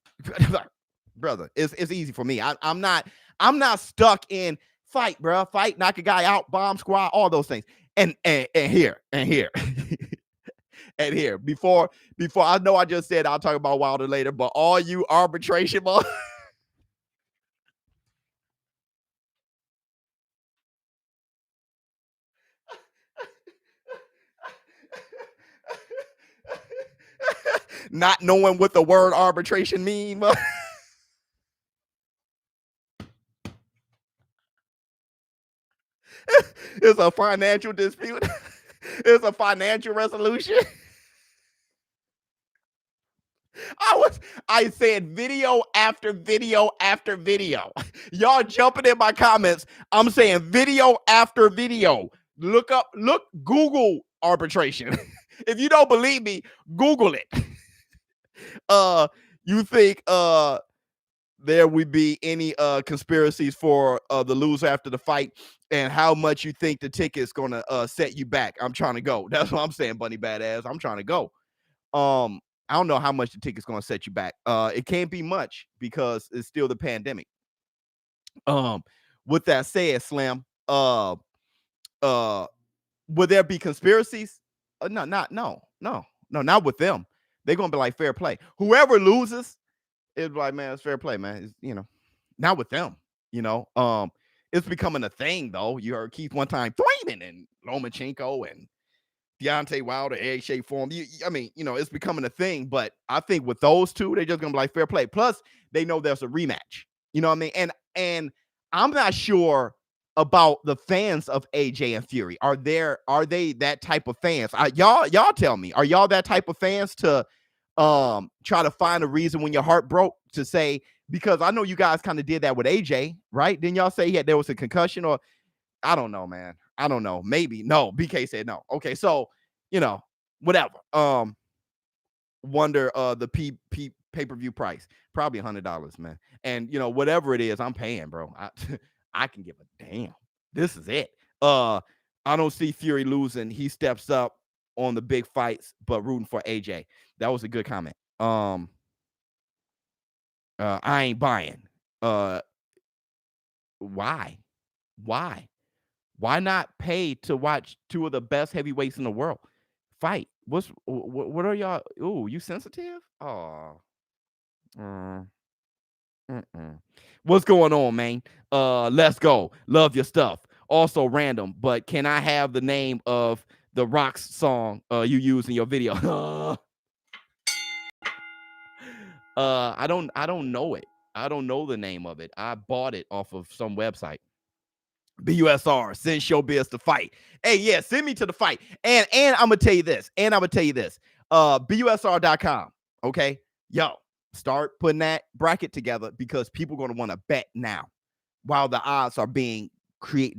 Brother, it's easy for me. I'm not stuck in fight, bro. Fight, knock a guy out, bomb squad, all those things. And here. And here. Before I know I just said I'll talk about Wilder later, but all you arbitration not knowing what the word arbitration means. It's a financial dispute. It's a financial resolution. I said video after video after video. Y'all jumping in my comments. I'm saying video after video. Look Google arbitration. If you don't believe me, Google it. You think there would be any conspiracies for the loser after the fight, and how much you think the ticket's gonna set you back? I'm trying to go. That's what I'm saying, Bunny Badass. I'm trying to go. I don't know how much the ticket's gonna set you back. It can't be much because it's still the pandemic. With that said, Slim, would there be conspiracies? No, not with them. They're gonna be like fair play. Whoever loses, it's like, man, it's fair play, man. It's, not with them. It's becoming a thing though. You heard Keith one time Thurman and Lomachenko and Deontay Wilder, egg shape form. It's becoming a thing. But I think with those two, they're just gonna be like fair play. Plus, they know there's a rematch. You know what I mean? And I'm not sure about the fans of AJ and Fury. Are they that type of fans? Y'all tell me. Are y'all that type of fans to try to find a reason when your heart broke to say, because I know you guys kind of did that with AJ, right? Didn't y'all say there was a concussion? Or I don't know, man. I don't know. Maybe. No. BK said no. Okay, so whatever. Wonder the pay-per-view price. Probably $100, man. And whatever it is, I'm paying, bro. I can give a damn. This is it. I don't see Fury losing. He steps up on the big fights, but rooting for AJ. That was a good comment. I ain't buying. Why? Why not pay to watch two of the best heavyweights in the world fight? What are y'all? Ooh, you sensitive? Oh. What's going on, man? Let's go. Love your stuff. Also random, but can I have the name of the Rock's song you use in your video? I don't know it. I don't know the name of it. I bought it off of some website. BUSR, send ShowBizz to fight. Hey, yeah, send me to the fight. And I'm gonna tell you this. BUSR.com. Okay, yo, start putting that bracket together because people are gonna want to bet now while the odds are being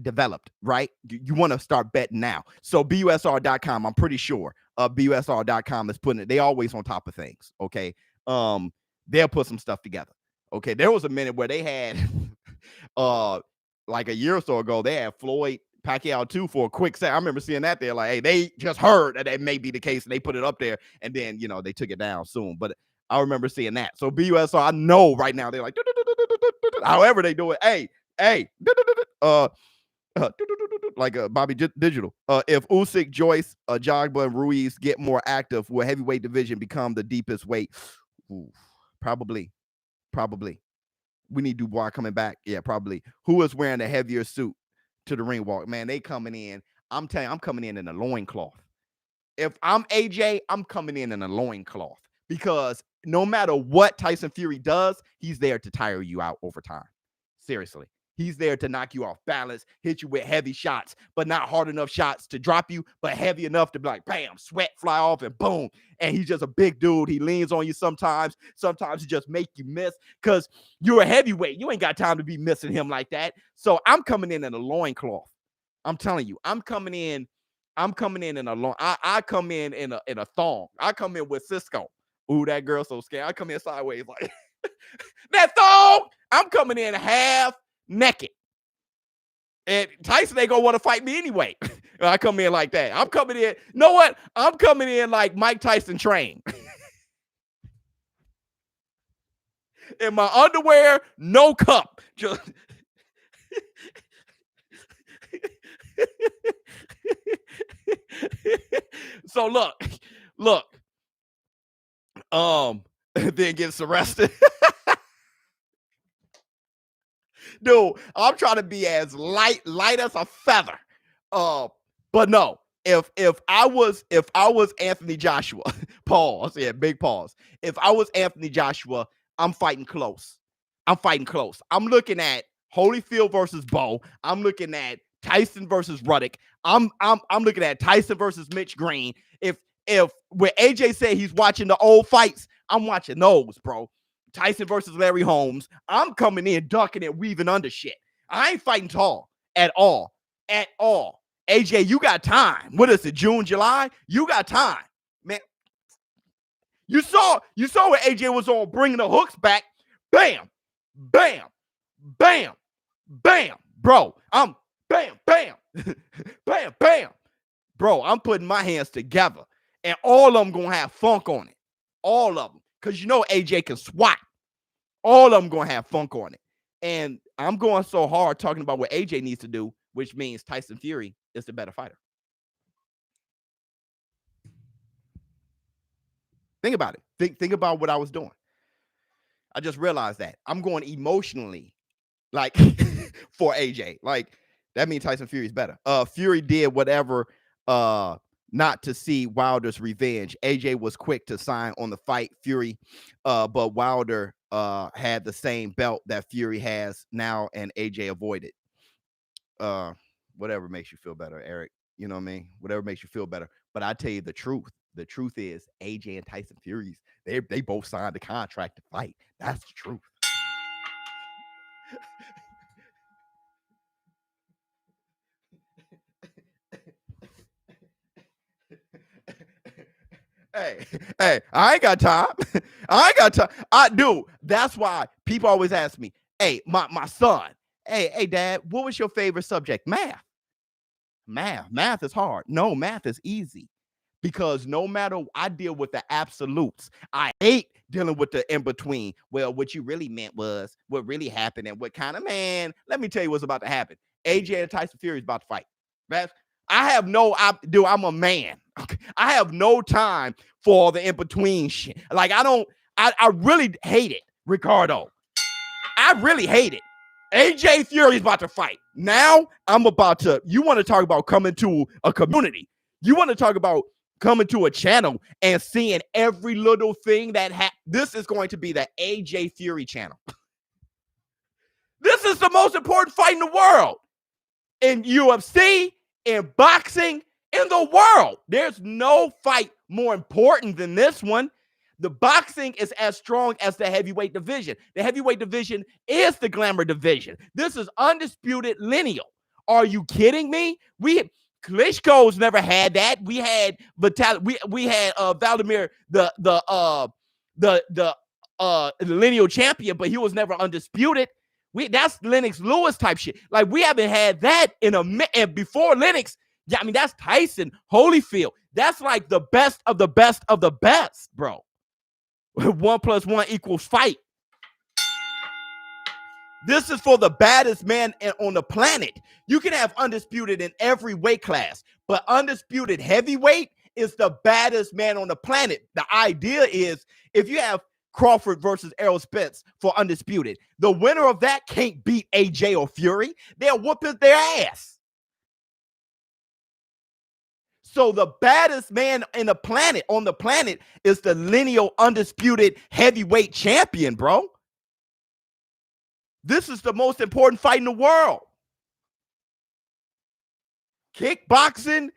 developed, right? You want to start betting now. So BUSR.com, I'm pretty sure BUSR.com is putting it. They always on top of things. Okay. They'll put some stuff together. Okay. There was a minute where they had like a year or so ago, they had Floyd Pacquiao 2 for a quick set. I remember seeing that there, like, hey, they just heard that that may be the case, and they put it up there, and then they took it down soon. But I remember seeing that. So BUSR, I know right now they're like, however they do it. Hey, like Bobby Digital. If Usyk, Joyce, Jogba, and Ruiz get more active, will heavyweight division become the deepest weight? Ooh, probably. We need Dubois coming back. Yeah, probably. Who is wearing a heavier suit to the ring walk? Man, they coming in. I'm telling you, I'm coming in a loincloth. If I'm AJ, I'm coming in a loincloth because no matter what Tyson Fury does, he's there to tire you out over time. Seriously. He's there to knock you off balance, hit you with heavy shots, but not hard enough shots to drop you, but heavy enough to be like, bam, sweat fly off and boom. And he's just a big dude. He leans on you sometimes. Sometimes he just make you miss because you're a heavyweight. You ain't got time to be missing him like that. So I'm coming in a loincloth. I'm telling you, I'm coming in in a long. I come in a thong. I come in with Cisco. Ooh, that girl so scared. I come in sideways like that thong. I'm coming in half naked. And Tyson ain't gonna want to fight me anyway. I come in like that. I'm coming in. You know what? I'm coming in like Mike Tyson trained. In my underwear, no cup. Just so look. Then gets arrested. Dude, I'm trying to be as light as a feather. But no, if I was Anthony Joshua, pause, yeah, big pause. If I was Anthony Joshua, I'm fighting close. I'm looking at Holyfield versus Bo. I'm looking at Tyson versus Ruddock. I'm looking at Tyson versus Mitch Green. If when AJ said he's watching the old fights, I'm watching those, bro. Tyson versus Larry Holmes. I'm coming in, ducking and weaving under shit. I ain't fighting tall at all. AJ, you got time. What is it, June, July? You got time, man. You saw what AJ was on, bringing the hooks back. Bam, bam, bam, bam, bro. I'm bam, bam, bam, bam, bro. I'm putting my hands together, and all of them gonna have funk on it. All of them, because you know AJ can swat. All of them gonna have funk on it. And I'm going so hard talking about what AJ needs to do, which means Tyson Fury is the better fighter. Think about it. Think about what I was doing. I just realized that I'm going emotionally, like for AJ. Like that means Tyson Fury's better. Fury did whatever not to see Wilder's revenge. AJ was quick to sign on the fight Fury, but Wilder had the same belt that Fury has now, and AJ avoided. Whatever makes you feel better, Eric. You know what I mean? Whatever makes you feel better. But I tell you the truth. The truth is AJ and Tyson Fury's, they both signed the contract to fight. That's the truth. Hey, I ain't got time. I do. That's why people always ask me, hey, my son, hey, dad, what was your favorite subject? Math. Math is hard. No, math is easy. Because no matter, I deal with the absolutes. I hate dealing with the in-between. Well, what you really meant was what really happened and what kind of, man, let me tell you what's about to happen. AJ and Tyson Fury is about to fight. I'm a man. I have no time for the in-between shit. Like, I really hate it, Ricardo. I really hate it. AJ Fury's about to fight. Now, you want to talk about coming to a community. You want to talk about coming to a channel and seeing every little thing that this is going to be the AJ Fury channel. This is the most important fight in the world. In UFC, in boxing, in the world. There's no fight more important than this one. The boxing is as strong as the heavyweight division. The heavyweight division is the glamour division. This is undisputed lineal. Are you kidding me? Klitschko's never had that. We had Vladimir, the lineal champion, but he was never undisputed. That's Lennox Lewis type shit. Like, we haven't had that and before Lennox. Yeah, I mean, that's Tyson, Holyfield. That's like the best of the best of the best, bro. 1 + 1 = fight. This is for the baddest man on the planet. You can have undisputed in every weight class, but undisputed heavyweight is the baddest man on the planet. The idea is if you have Crawford versus Errol Spence for undisputed, the winner of that can't beat AJ or Fury. They'll whoop their ass. So the baddest man on the planet is the lineal undisputed heavyweight champion, bro. This is the most important fight in the world. Kickboxing,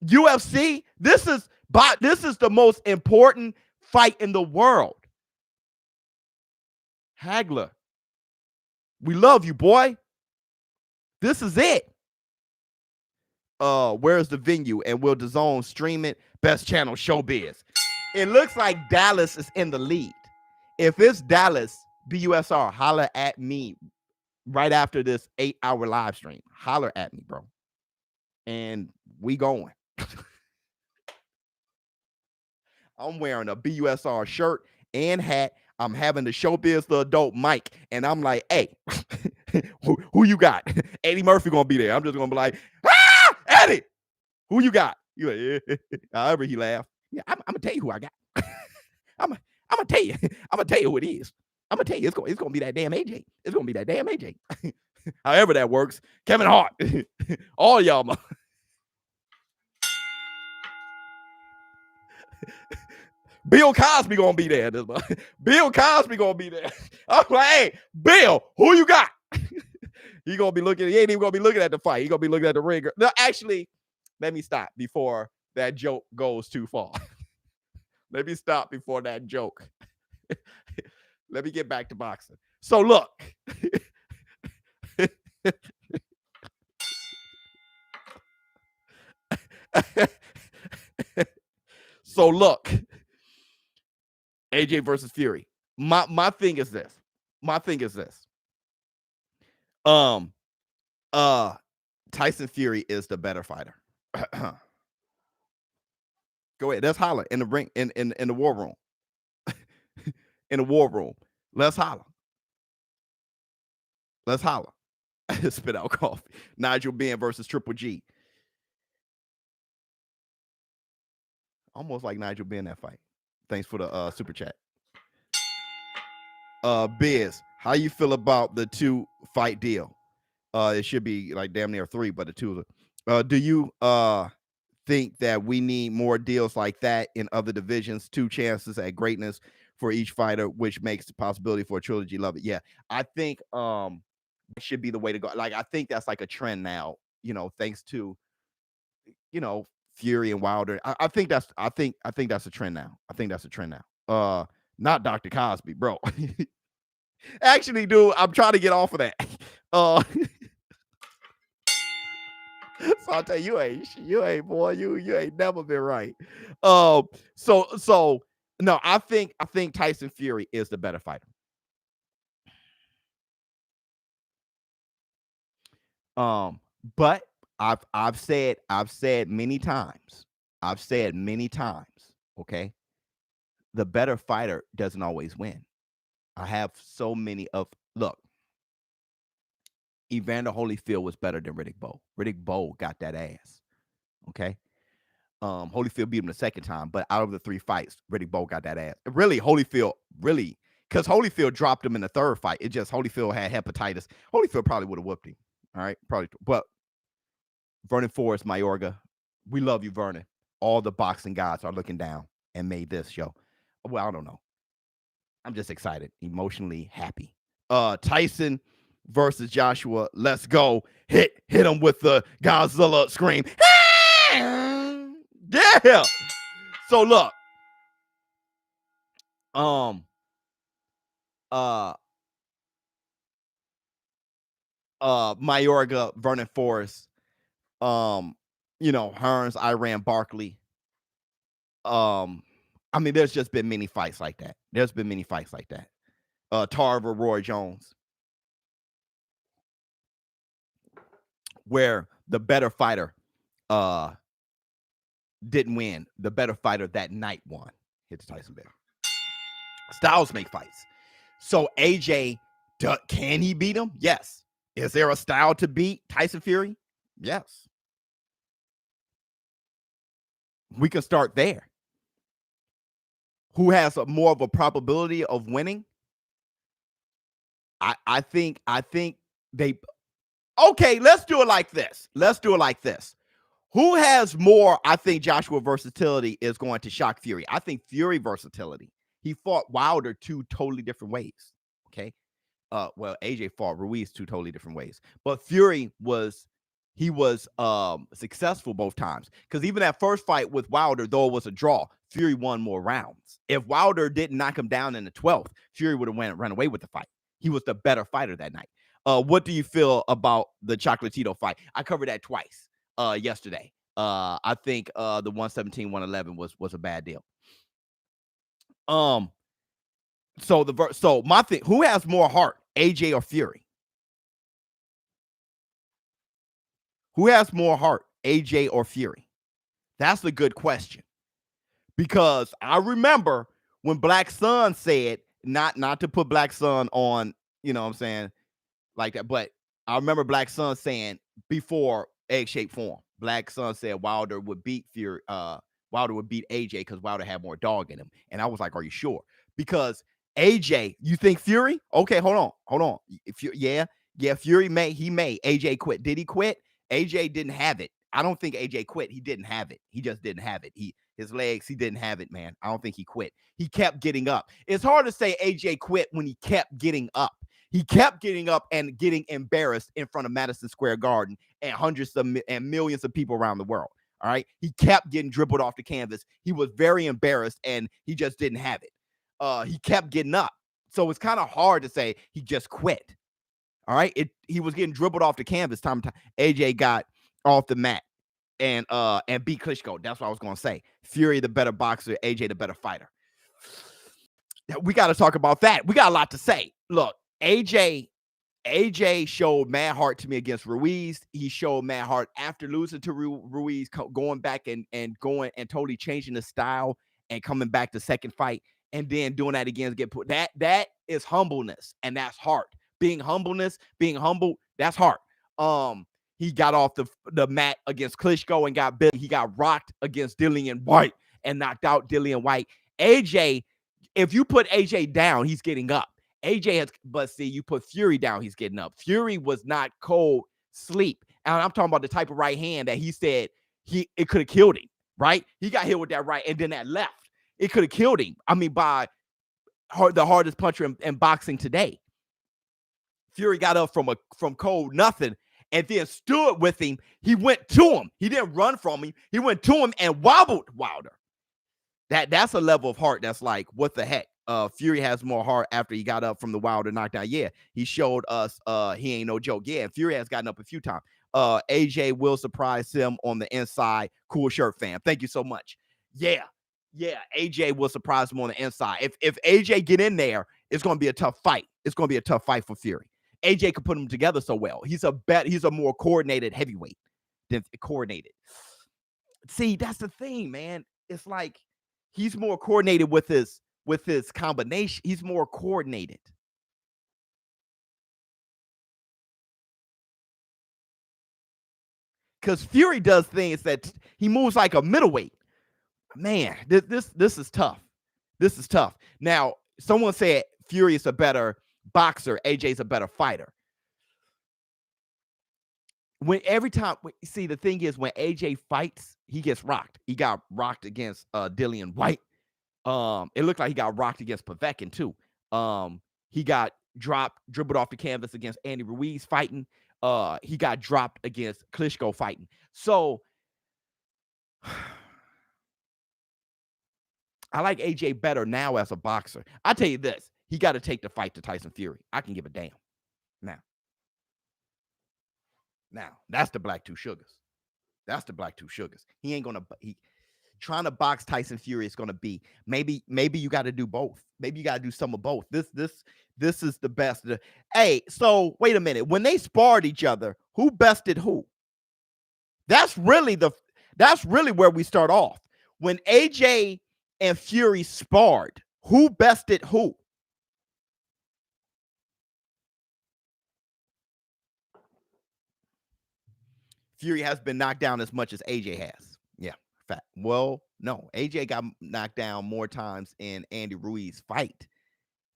UFC, this is the most important fight in the world. Hagler, we love you, boy. This is it. Where's the venue? And will DAZN stream it? Best channel, ShowBizz. It looks like Dallas is in the lead. If it's Dallas, BUSR, holler at me right after this 8-hour live stream. Holler at me, bro. And we going. I'm wearing a BUSR shirt and hat. I'm having the ShowBizz the adult mic. And I'm like, hey, who you got? Eddie Murphy gonna be there. I'm just gonna be like, ah, Eddie, who you got? You like, yeah. However he laughed. Yeah, I'm gonna tell you who I got. I'm gonna tell you. I'm gonna tell you who it is. I'm gonna tell you, it's gonna be that damn AJ. It's gonna be that damn AJ. However that works. Kevin Hart. All y'all. Bill Cosby gonna be there. Bill Cosby gonna be there. I'm like, hey, Bill, who you got? He gonna be looking. He ain't even gonna be looking at the fight. He gonna be looking at the ring. No, actually, let me stop before that joke goes too far. Let me stop before that joke. Let me get back to boxing. So look. So look. AJ versus Fury. My thing is this. Tyson Fury is the better fighter. Go ahead. Let's holler in the ring, in the war room. In the war room. Let's holler. Let's holler. Spit out coffee. Nigel Benn versus Triple G. Almost like Nigel Benn that fight. Thanks for the super chat. Biz, how you feel about the 2-fight deal? It should be like damn near 3, but the 2. Do you think that we need more deals like that in other divisions? 2 chances at greatness for each fighter, which makes the possibility for a trilogy. Love it. Yeah, I think it should be the way to go. Like, I think that's like a trend now. You know, thanks to Fury and Wilder. I think that's a trend now. I think that's a trend now. Not Dr. Cosby, bro. Actually, dude, I'm trying to get off of that. So I'll tell you, you ain't boy, you ain't never been right. So no, I think Tyson Fury is the better fighter. But I've said many times, okay, the better fighter doesn't always win. I have so many look, Evander Holyfield was better than Riddick Bowe. Riddick Bowe got that ass. Okay. Holyfield beat him the second time, but out of the 3 fights, Riddick Bowe got that ass. Really, Holyfield, because Holyfield dropped him in the 3rd fight. It just Holyfield had hepatitis. Holyfield probably would have whooped him. All right, probably. But Vernon Forrest, Mayorga, we love you, Vernon. All the boxing gods are looking down and made this show. Well, I don't know. I'm just excited, emotionally happy. Tyson versus Joshua. Let's go. Hit him with the Godzilla scream. Yeah. So look. Mayorga, Vernon Forrest, Hearns, Iran Barkley. I mean, there's just been many fights like that. Tarver, Roy Jones, where the better fighter didn't win. The better fighter that night won. Hit the Tyson bell. Styles make fights. So AJ Can he beat him? Yes. Is there a style to beat Tyson Fury? Yes. We can start there. Who has more of a probability of winning? I think they. Okay, let's do it like this. Who has more? I think Joshua versatility is going to shock Fury. I think Fury versatility. He fought Wilder 2 totally different ways. Okay. Well, AJ fought Ruiz 2 totally different ways. But Fury was successful both times. Because even that first fight with Wilder, though it was a draw, Fury won more rounds. If Wilder didn't knock him down in the 12th, Fury would have run away with the fight. He was the better fighter that night. What do you feel about the Chocolatito fight? I covered that twice yesterday. I think the 117-111 was a bad deal. So my thing, who has more heart, AJ or Fury? Who has more heart, AJ or Fury? That's a good question. Because I remember when Black Sun said, not to put Black Sun on, you know what I'm saying, like that, but I remember Black Sun saying before Egg-Shaped Form, Black Sun said Wilder would beat Fury, Wilder would beat AJ because Wilder had more dog in him. And I was like, are you sure? Because AJ, you think Fury? Okay, hold on. If you, yeah, Fury may. AJ quit. Did he quit? AJ didn't have it. I don't think AJ quit. He didn't have it. He just didn't have it. His legs, he didn't have it, man. I don't think he quit. He kept getting up. It's hard to say AJ quit when he kept getting up. He kept getting up and getting embarrassed in front of Madison Square Garden and hundreds of and millions of people around the world. All right. He kept getting dribbled off the canvas. He was very embarrassed and he just didn't have it. He kept getting up. So it's kind of hard to say he just quit. All right. He was getting dribbled off the canvas time to time. AJ got off the mat and beat Klitschko. That's what I was going to say. Fury, the better boxer, AJ, the better fighter. We got to talk about that. We got a lot to say. Look, AJ showed mad heart to me against Ruiz. He showed mad heart after losing to Ruiz, going back and going and totally changing the style and coming back to second fight and then doing that again to get put. That is humbleness, and that's heart. Being humble, that's heart. He got off the mat against Klitschko and got bit. He got rocked against Dillian White and knocked out Dillian White. AJ, if you put AJ down, he's getting up. AJ has, but see, you put Fury down, he's getting up. Fury was not cold sleep. And I'm talking about the type of right hand that he said it could have killed him, right? He got hit with that right, and then that left. It could have killed him. I mean, by the hardest puncher in boxing today. Fury got up from cold nothing and then stood with him. He went to him. He didn't run from him. He went to him and wobbled Wilder. That's a level of heart that's like, what the heck? Fury has more heart after he got up from the Wilder knockdown. Yeah, he showed us he ain't no joke. Yeah, and Fury has gotten up a few times. AJ will surprise him on the inside. Cool shirt, fam. Thank you so much. Yeah, AJ will surprise him on the inside. If AJ get in there, it's going to be a tough fight. It's going to be a tough fight for Fury. AJ could put them together so well. He's a more coordinated heavyweight than coordinated. See, that's the thing, man. It's like he's more coordinated with his combination. He's more coordinated. Because Fury does things that he moves like a middleweight. Man, this is tough. This is tough. Now, someone said Fury is a better boxer. AJ's a better fighter. See, the thing is, when AJ fights, he gets rocked. He got rocked against Dillian White. It looked like he got rocked against Povetkin too. He got dribbled off the canvas against Andy Ruiz fighting. He got dropped against Klitschko fighting. So I like AJ better now as a boxer. I tell you this, he got to take the fight to Tyson Fury. I can give a damn. Now that's the black two sugars. That's the black two sugars. He ain't gonna. Trying to box Tyson Fury is gonna be maybe you got to do both. Maybe you got to do some of both. This is the best. Hey, so wait a minute. When they sparred each other, who bested who? That's really where we start off. When AJ and Fury sparred, who bested who? Fury has been knocked down as much as AJ has. Yeah, fact. Well, no, AJ got knocked down more times in Andy Ruiz's fight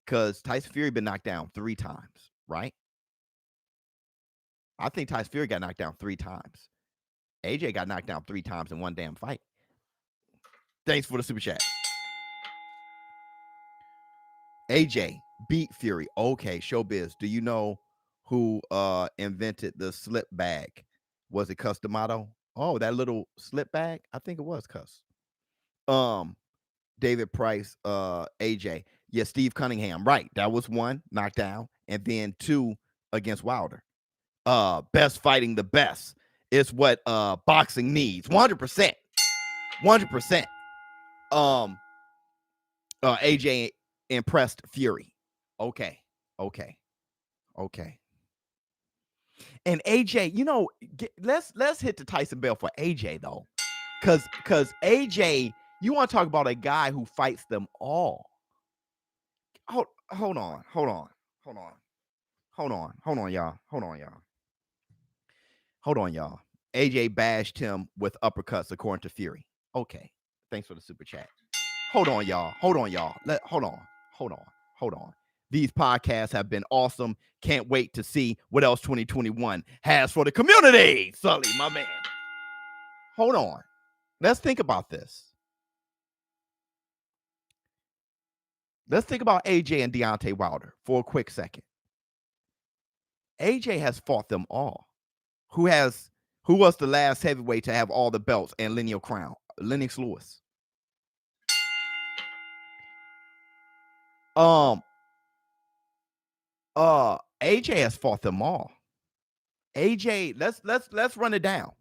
because Tyson Fury been knocked down 3 times, right? I think Tyson Fury got knocked down 3 times. AJ got knocked down 3 times in one damn fight. Thanks for the super chat. AJ beat Fury. Okay, ShowBizz. Do you know who invented the slip bag? Was it Cus D'Amato? Oh, that little slip bag? I think it was Cus. David Price, AJ. Yeah, Steve Cunningham. Right. That was 1 knockdown. And then 2 against Wilder. Best fighting the best is what boxing needs. 100%. 100%. AJ impressed Fury. Okay. And AJ, you know, let's hit the Tyson bell for AJ though, because AJ, you want to talk about a guy who fights them all. Hold on, y'all. AJ bashed him with uppercuts according to Fury. Okay, thanks for the super chat. Hold on, y'all. Hold on. These podcasts have been awesome. Can't wait to see what else 2021 has for the community. Sully, my man. Hold on. Let's think about this. Let's think about AJ and Deontay Wilder for a quick second. AJ has fought them all. Who was the last heavyweight to have all the belts and lineal crown? Lennox Lewis. AJ has fought them all. AJ, let's run it down.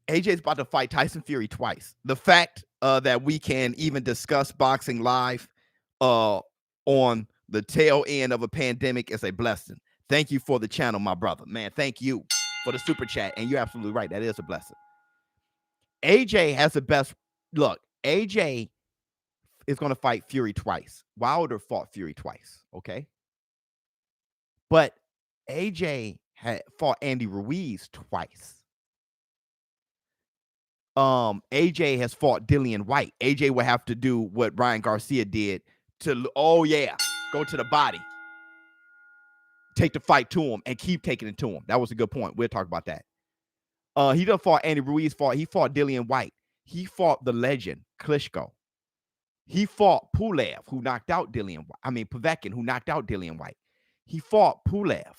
AJ's about to fight Tyson Fury twice. The fact that we can even discuss boxing live on the tail end of a pandemic is a blessing. Thank you for the channel, my brother. Man, thank you for the super chat. And you're absolutely right. That is a blessing. AJ has the best. Look, AJ is going to fight Fury twice. Wilder fought Fury twice, okay? But AJ had fought Andy Ruiz twice. AJ has fought Dillian White. AJ will have to do what Ryan Garcia did to, go to the body. Take the fight to him and keep taking it to him. That was a good point. We'll talk about that. He done fought Andy Ruiz. He fought Dillian White. He fought the legend, Klitschko. He fought Pulev, who knocked out Povetkin, who knocked out Dillian White. He fought Pulev.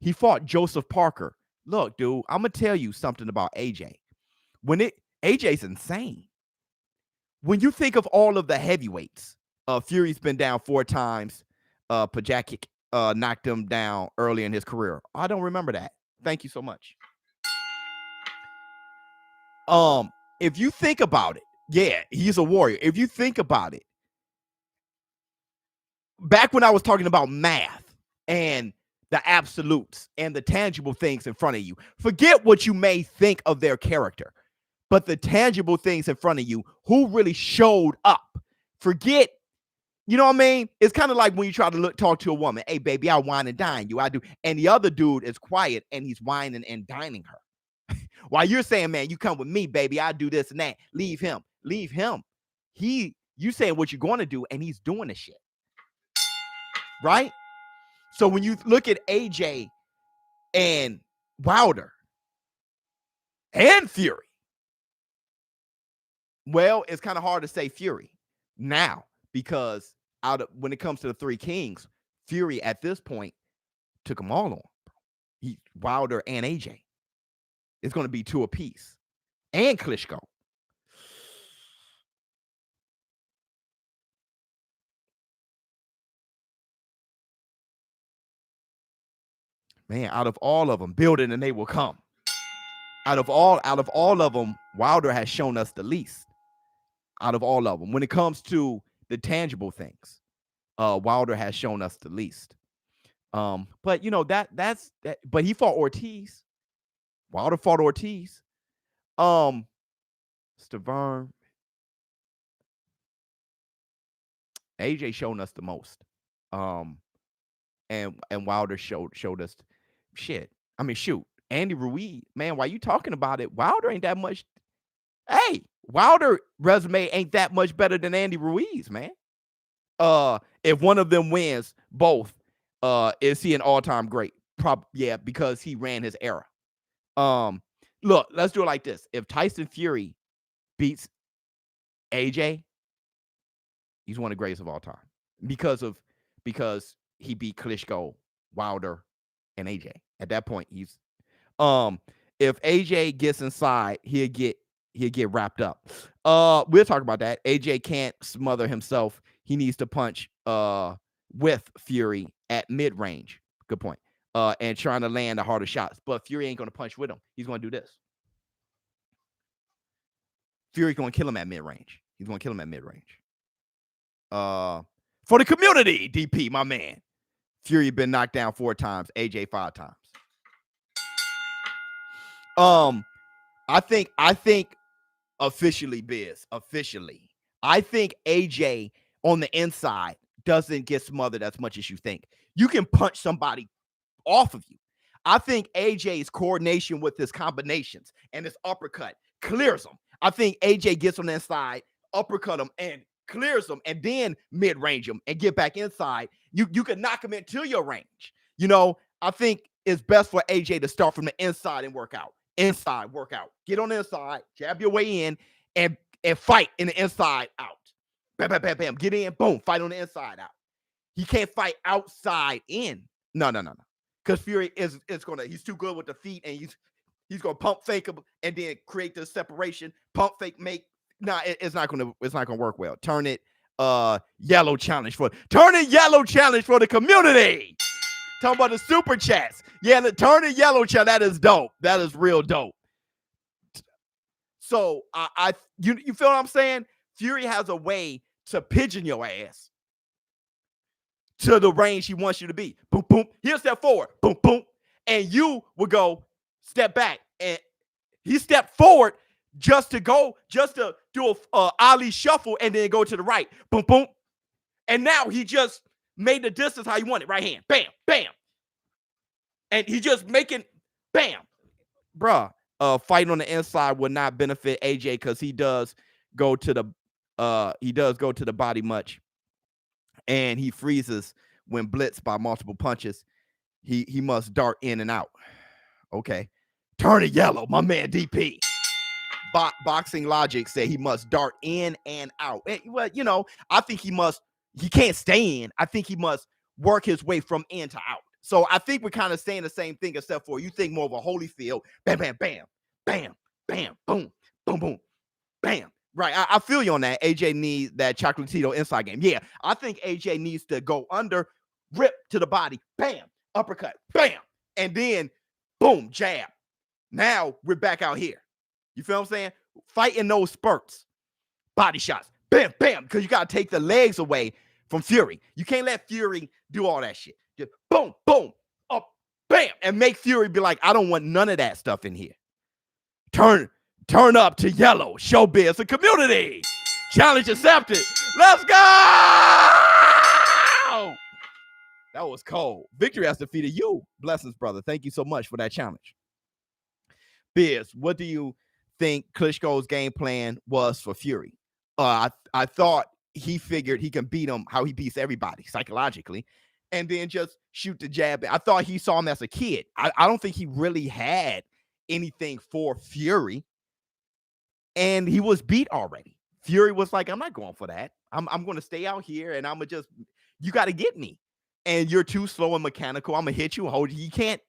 He fought Joseph Parker. Look, dude, I'm going to tell you something about AJ. AJ's insane. When you think of all of the heavyweights, Fury's been down 4 times. Pajakic knocked him down early in his career. I don't remember that. Thank you so much. If you think about it, yeah, he's a warrior. If you think about it, back when I was talking about math and the absolutes and the tangible things in front of you, forget what you may think of their character, but the tangible things in front of you, who really showed up. Forget, you know what I mean? It's kind of like when you try to talk to a woman, hey, baby, I wine and dine you. I do. And the other dude is quiet and he's whining and dining her. While you're saying, man, you come with me, baby, I do this and that. Leave him. You saying what you're going to do and he's doing the shit. Right? So when you look at AJ and Wilder and Fury, well, it's kind of hard to say Fury now because when it comes to the 3 kings, Fury at this point took them all on. Wilder and AJ. It's going to be 2 apiece. And Klitschko. Man, out of all of them, building and they will come. Out of all of them, Wilder has shown us the least. Out of all of them, when it comes to the tangible things, Wilder has shown us the least. But you know that's that. But he fought Ortiz. Wilder fought Ortiz. Stavern. AJ shown us the most. And Wilder showed us shit. I mean, shoot. Andy Ruiz, man, why you talking about it? Wilder ain't that much. Hey, Wilder resume ain't that much better than Andy Ruiz, man. If one of them wins both, is he an all-time great? Yeah, because he ran his era. Look, let's do it like this. If Tyson Fury beats AJ, he's one of the greatest of all time because he beat Klitschko, Wilder, and AJ. At that point, he's if AJ gets inside, he'll get wrapped up. We'll talk about that. AJ can't smother himself. He needs to punch with Fury at mid-range. Good point. And trying to land the harder shots. But Fury ain't going to punch with him. He's going to do this. Fury's going to kill him at mid-range. He's going to kill him at mid-range. For the community, DP, my man. Fury been knocked down 4 times. AJ 5 times. I think officially, Biz, I think AJ on the inside doesn't get smothered as much as you think. You can punch somebody off of you. I think AJ's coordination with his combinations and his uppercut clears him. I think AJ gets on the inside, uppercut him, and clears him, and then mid-range him and get back inside. You can knock him into your range. I think it's best for AJ to start from the inside and work out. Inside, work out. Get on the inside, jab your way in, and fight in the inside out. Bam, bam, bam, bam. Get in, boom, fight on the inside out. He can't fight outside in. No. Because Fury he's too good with the feet, and he's gonna pump fake him and then create the separation. Pump fake make. It's not gonna work well. Turn it yellow challenge for the community. Talking about the super chats. Yeah, turn it yellow challenge. That is dope. That is real dope. So you feel what I'm saying? Fury has a way to pigeon your ass to the range he wants you to be. Boom, boom. He'll step forward. Boom, boom. And you will go step back. And he stepped forward just to do a Ali shuffle and then go to the right. Boom, boom. And now he just made the distance how he wanted. Right hand. Bam, bam. And he just making bam. Bruh, fighting on the inside would not benefit AJ because he does go to the body much. And he freezes when blitzed by multiple punches. He must dart in and out. Okay. Turn it yellow, my man DP. Boxing logic said he must dart in and out. Well, I think he can't stay in. I think he must work his way from in to out. So I think we're kind of saying the same thing, except for you think more of a Holyfield. Bam, bam, bam, bam, bam, boom, boom, boom, bam. Right. I feel you on that. AJ needs that Chocolatito inside game. Yeah. I think AJ needs to go under, rip to the body, bam, uppercut, bam, and then boom, jab. Now we're back out here. You feel what I'm saying? Fighting those spurts, body shots, bam, bam, because you got to take the legs away from Fury. You can't let Fury do all that shit. Just boom, boom, up, bam, and make Fury be like, I don't want none of that stuff in here. Turn up to yellow. ShowBizz, the community. Challenge accepted. Let's go! That was cold. Victory has defeated you. Blessings, brother. Thank you so much for that challenge. Biz, what do you think Klitschko's game plan was for Fury? I thought he figured he can beat him how he beats everybody psychologically and then just shoot the jab. I thought he saw him as a kid. I don't think he really had anything for Fury. And he was beat already. Fury was like, I'm not going for that. I'm going to stay out here and I'm going to just, you got to get me. And you're too slow and mechanical. I'm going to hit you and hold you. You can't,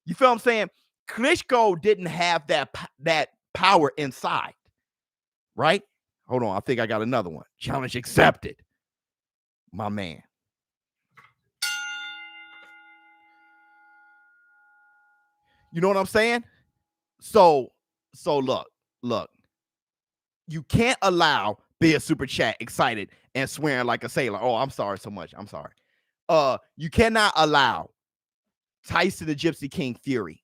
you feel what I'm saying? Klitschko didn't have that power inside, right? Hold on. I think I got another one. Challenge accepted. My man. You know what I'm saying? So look. You can't allow be a super chat excited and swearing like a sailor. Oh, I'm sorry so much. I'm sorry. You cannot allow Tyson the Gypsy King Fury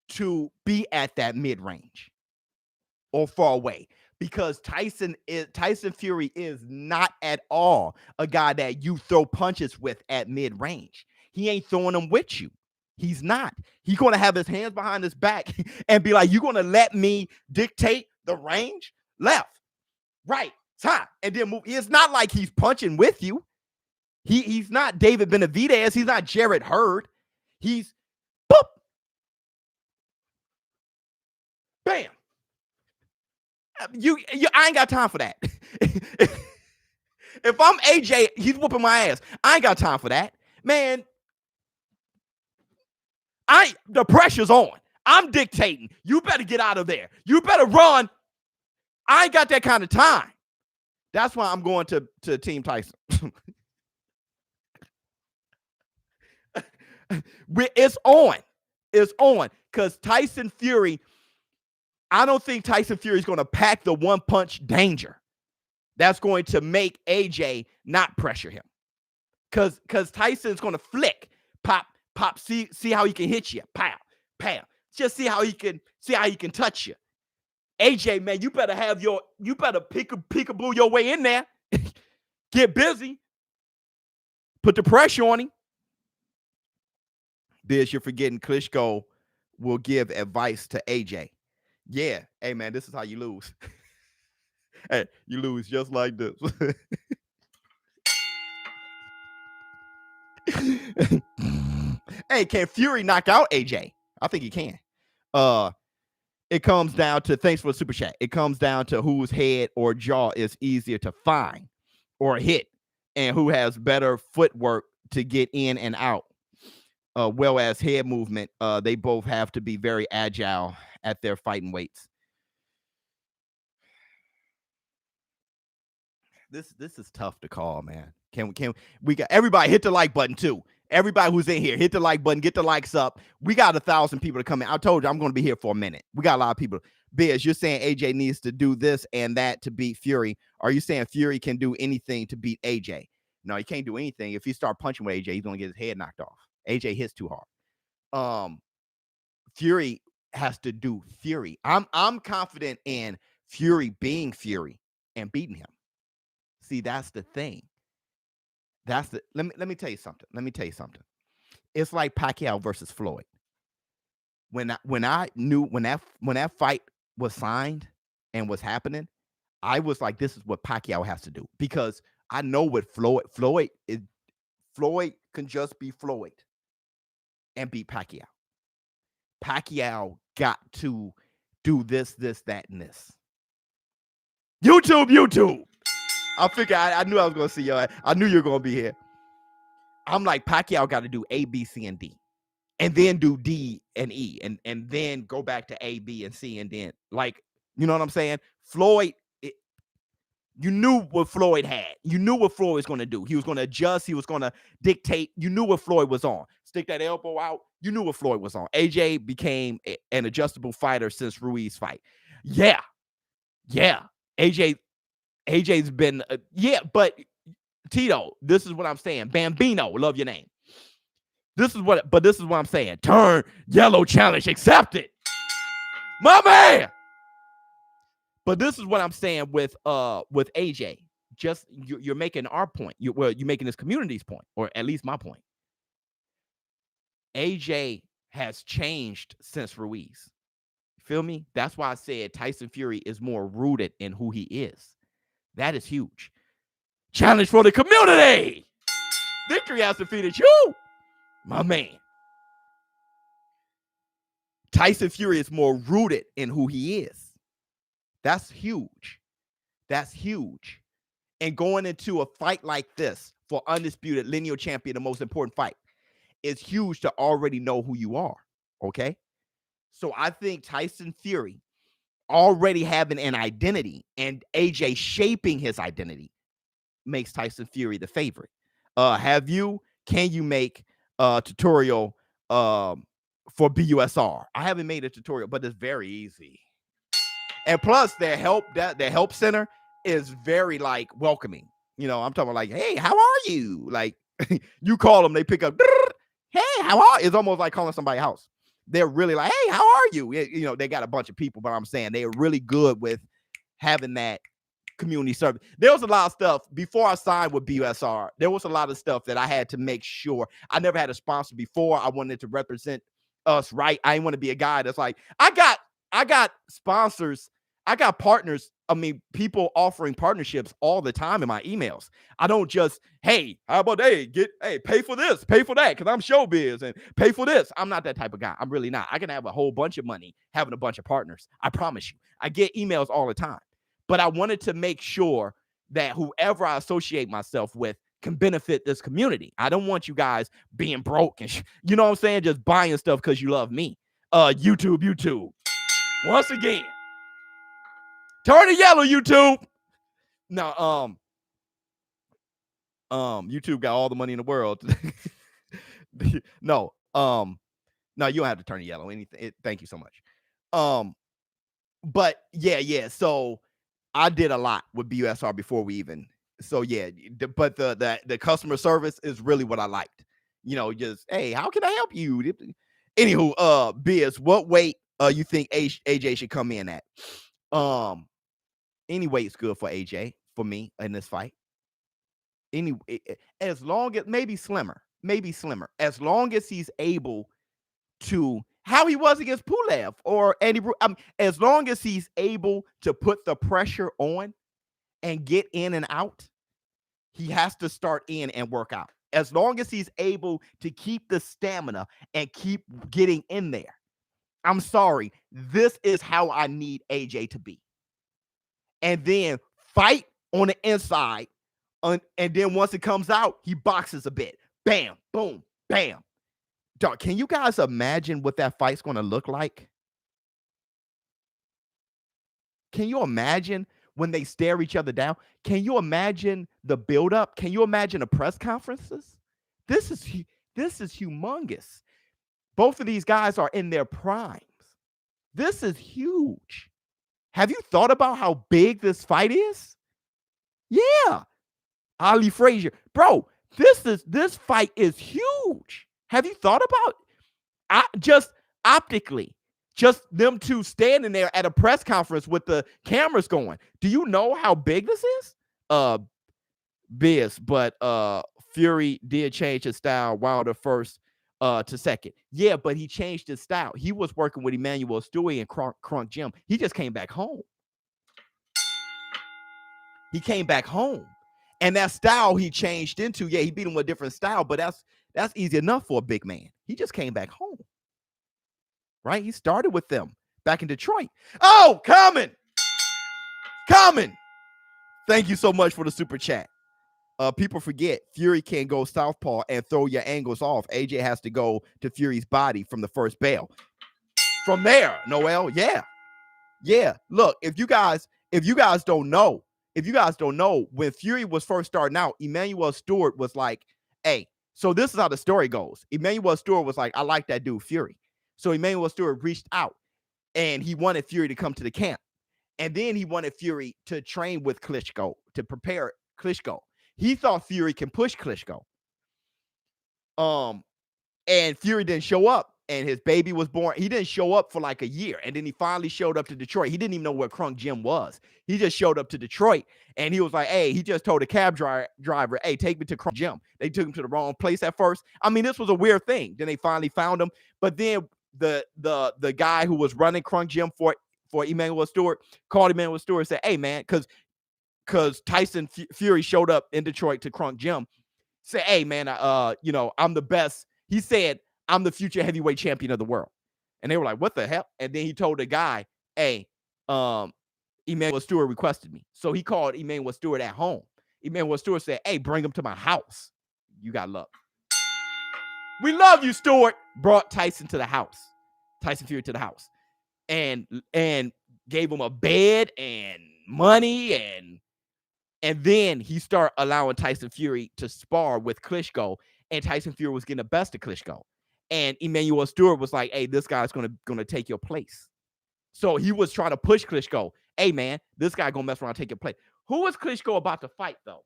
to be at that mid-range or far away because Tyson Fury is not at all a guy that you throw punches with at mid-range. He ain't throwing them with you. He's not. He's going to have his hands behind his back and be like, you're going to let me dictate the range? Left, right, time, and then move. It's not like he's punching with you. He's not David Benavidez. He's not Jarrett Hurd. He's boop, bam. I ain't got time for that. If I'm AJ, he's whooping my ass. I ain't got time for that, man. The pressure's on. I'm dictating. You better get out of there. You better run. I ain't got that kind of time. That's why I'm going to Team Tyson. It's on. It's on. Because Tyson Fury, I don't think Tyson Fury is going to pack the one-punch danger. That's going to make AJ not pressure him. Because Tyson's going to flick, pop, see how he can hit you. Pow, pow. Just see how he can touch you. AJ, man, you better peekaboo your way in there. Get busy. Put the pressure on him. Biz, you're forgetting Klitschko will give advice to AJ. Yeah. Hey, man, this is how you lose. Hey, you lose just like this. Hey, can Fury knock out AJ? I think he can. It comes down to, thanks for the super chat. It comes down to whose head or jaw is easier to find or hit and who has better footwork to get in and out. Well as head movement, they both have to be very agile at their fighting weights. This is tough to call, man. Can we got everybody hit the like button too? Everybody who's in here, hit the like button, get the likes up. We got 1,000 people to come in. I told you I'm going to be here for a minute. We got a lot of people. Biz, you're saying AJ needs to do this and that to beat Fury. Are you saying Fury can do anything to beat AJ? No, he can't do anything. If he start punching with AJ, he's going to get his head knocked off. AJ hits too hard. Fury has to do Fury. I'm confident in Fury being Fury and beating him. See, that's the thing. Let me tell you something. It's like Pacquiao versus Floyd. When I knew when that fight was signed and was happening, I was like, this is what Pacquiao has to do, because I know what Floyd can just be Floyd and beat Pacquiao. Pacquiao got to do this, that, and this. YouTube. I figured I knew I was going to see you. I knew you were going to be here. I'm like, Pacquiao got to do A, B, C, and D. And then do D and E. And then go back to A, B, and C. And then, like, you know what I'm saying? Floyd, you knew what Floyd had. You knew what Floyd was going to do. He was going to adjust. He was going to dictate. You knew what Floyd was on. Stick that elbow out. You knew what Floyd was on. AJ became an adjustable fighter since Ruiz's fight. Yeah. AJ's been, but Tito, this is what I'm saying. Bambino, love your name. This is what I'm saying. Turn, yellow challenge accepted. My man. But this is what I'm saying with AJ. Just you're making our point. You're making this community's point, or at least my point. AJ has changed since Ruiz. Feel me? That's why I said Tyson Fury is more rooted in who he is. That is huge. Challenge for the community. Victory has defeated you, my man. Tyson Fury is more rooted in who he is. That's huge. And going into a fight like this for undisputed lineal champion, the most important fight, is huge to already know who you are. Okay? So I think Tyson Fury already having an identity and AJ shaping his identity makes Tyson Fury the favorite. Can you make a tutorial for BUSR? I haven't made a tutorial, but it's very easy. And plus their help center is very like welcoming. You know, I'm talking about like, hey, how are you? Like you call them, they pick up, hey, how are you? It's almost like calling somebody's house. They're really like, hey, how are you? You know, they got a bunch of people, but I'm saying they're really good with having that community service. There was a lot of stuff before I signed with BUSR. There was a lot of stuff that I had to make sure. I never had a sponsor before. I wanted to represent us right. I didn't want to be a guy that's like, I got sponsors. I got partners. I mean, people offering partnerships all the time in my emails. I don't just, hey, how about pay for this, pay for that, because I'm ShowBizz, and pay for this. I'm not that type of guy. I'm really not. I can have a whole bunch of money having a bunch of partners. I promise you. I get emails all the time. But I wanted to make sure that whoever I associate myself with can benefit this community. I don't want you guys being broke and you know what I'm saying, just buying stuff because you love me. YouTube. Once again. Turn it yellow, YouTube. Now, YouTube got all the money in the world. No, you don't have to turn it yellow. Thank you so much. But yeah. So I did a lot with BUSR before we even. So yeah, but the customer service is really what I liked. You know, just hey, how can I help you? Anywho, Biz, what weight you think AJ should come in at? Any weight's good for AJ, for me, in this fight. As long as maybe slimmer, as long as he's able to, how he was against Pulev or Andy, as long as he's able to put the pressure on and get in and out, he has to start in and work out. As long as he's able to keep the stamina and keep getting in there. I'm sorry, this is how I need AJ to be. And then fight on the inside. And then once it comes out, he boxes a bit. Bam, boom, bam. Dog, can you guys imagine what that fight's going to look like? Can you imagine when they stare each other down? Can you imagine the buildup? Can you imagine the press conferences? This is humongous. Both of these guys are in their primes. This is huge. Have you thought about how big this fight is? Yeah. Ali Frazier. Bro, this fight is huge. Have you thought about just optically, just them two standing there at a press conference with the cameras going? Do you know how big this is? Biz, but Fury did change his style. Wilder first to second. Yeah, but he changed his style. He was working with Emmanuel Stewart and Crunk Jim. He just came back home. And that style he changed into, yeah, he beat him with a different style, but that's easy enough for a big man. He just came back home. Right? He started with them back in Detroit. Oh, coming. Thank you so much for the super chat. People forget Fury can go southpaw and throw your angles off. AJ has to go to Fury's body from the first bell. From there, Noel, yeah. Look, if you guys don't know, when Fury was first starting out, Emmanuel Stewart was like, hey, so this is how the story goes. Emmanuel Stewart was like, I like that dude, Fury. So Emmanuel Stewart reached out and he wanted Fury to come to the camp. And then he wanted Fury to train with Klitschko, to prepare Klitschko. He thought Fury can push Klitschko. And Fury didn't show up. And his baby was born. He didn't show up for like a year. And then he finally showed up to Detroit. He didn't even know where Crunk Jim was. He just showed up to Detroit. And he was like, hey, he just told a cab driver, hey, take me to Crunk Jim. They took him to the wrong place at first. I mean, this was a weird thing. Then they finally found him. But then the guy who was running Crunk Jim for Emmanuel Stewart called Emmanuel Stewart and said, hey, man, because Tyson Fury showed up in Detroit to Crunk Jim. Say, hey, man, I'm the best. He said, I'm the future heavyweight champion of the world. And they were like, what the hell? And then he told the guy, hey, Emmanuel Stewart requested me. So he called Emmanuel Stewart at home. Emmanuel Stewart said, hey, bring him to my house. You got love. We love you, Stewart. Brought Tyson to the house. Tyson Fury to the house. And gave him a bed and money. And then he started allowing Tyson Fury to spar with Klitschko. And Tyson Fury was getting the best of Klitschko. And Emmanuel Stewart was like, hey, this guy's gonna take your place. So he was trying to push Klitschko. Hey, man, this guy gonna mess around and take your place. Who was Klitschko about to fight, though?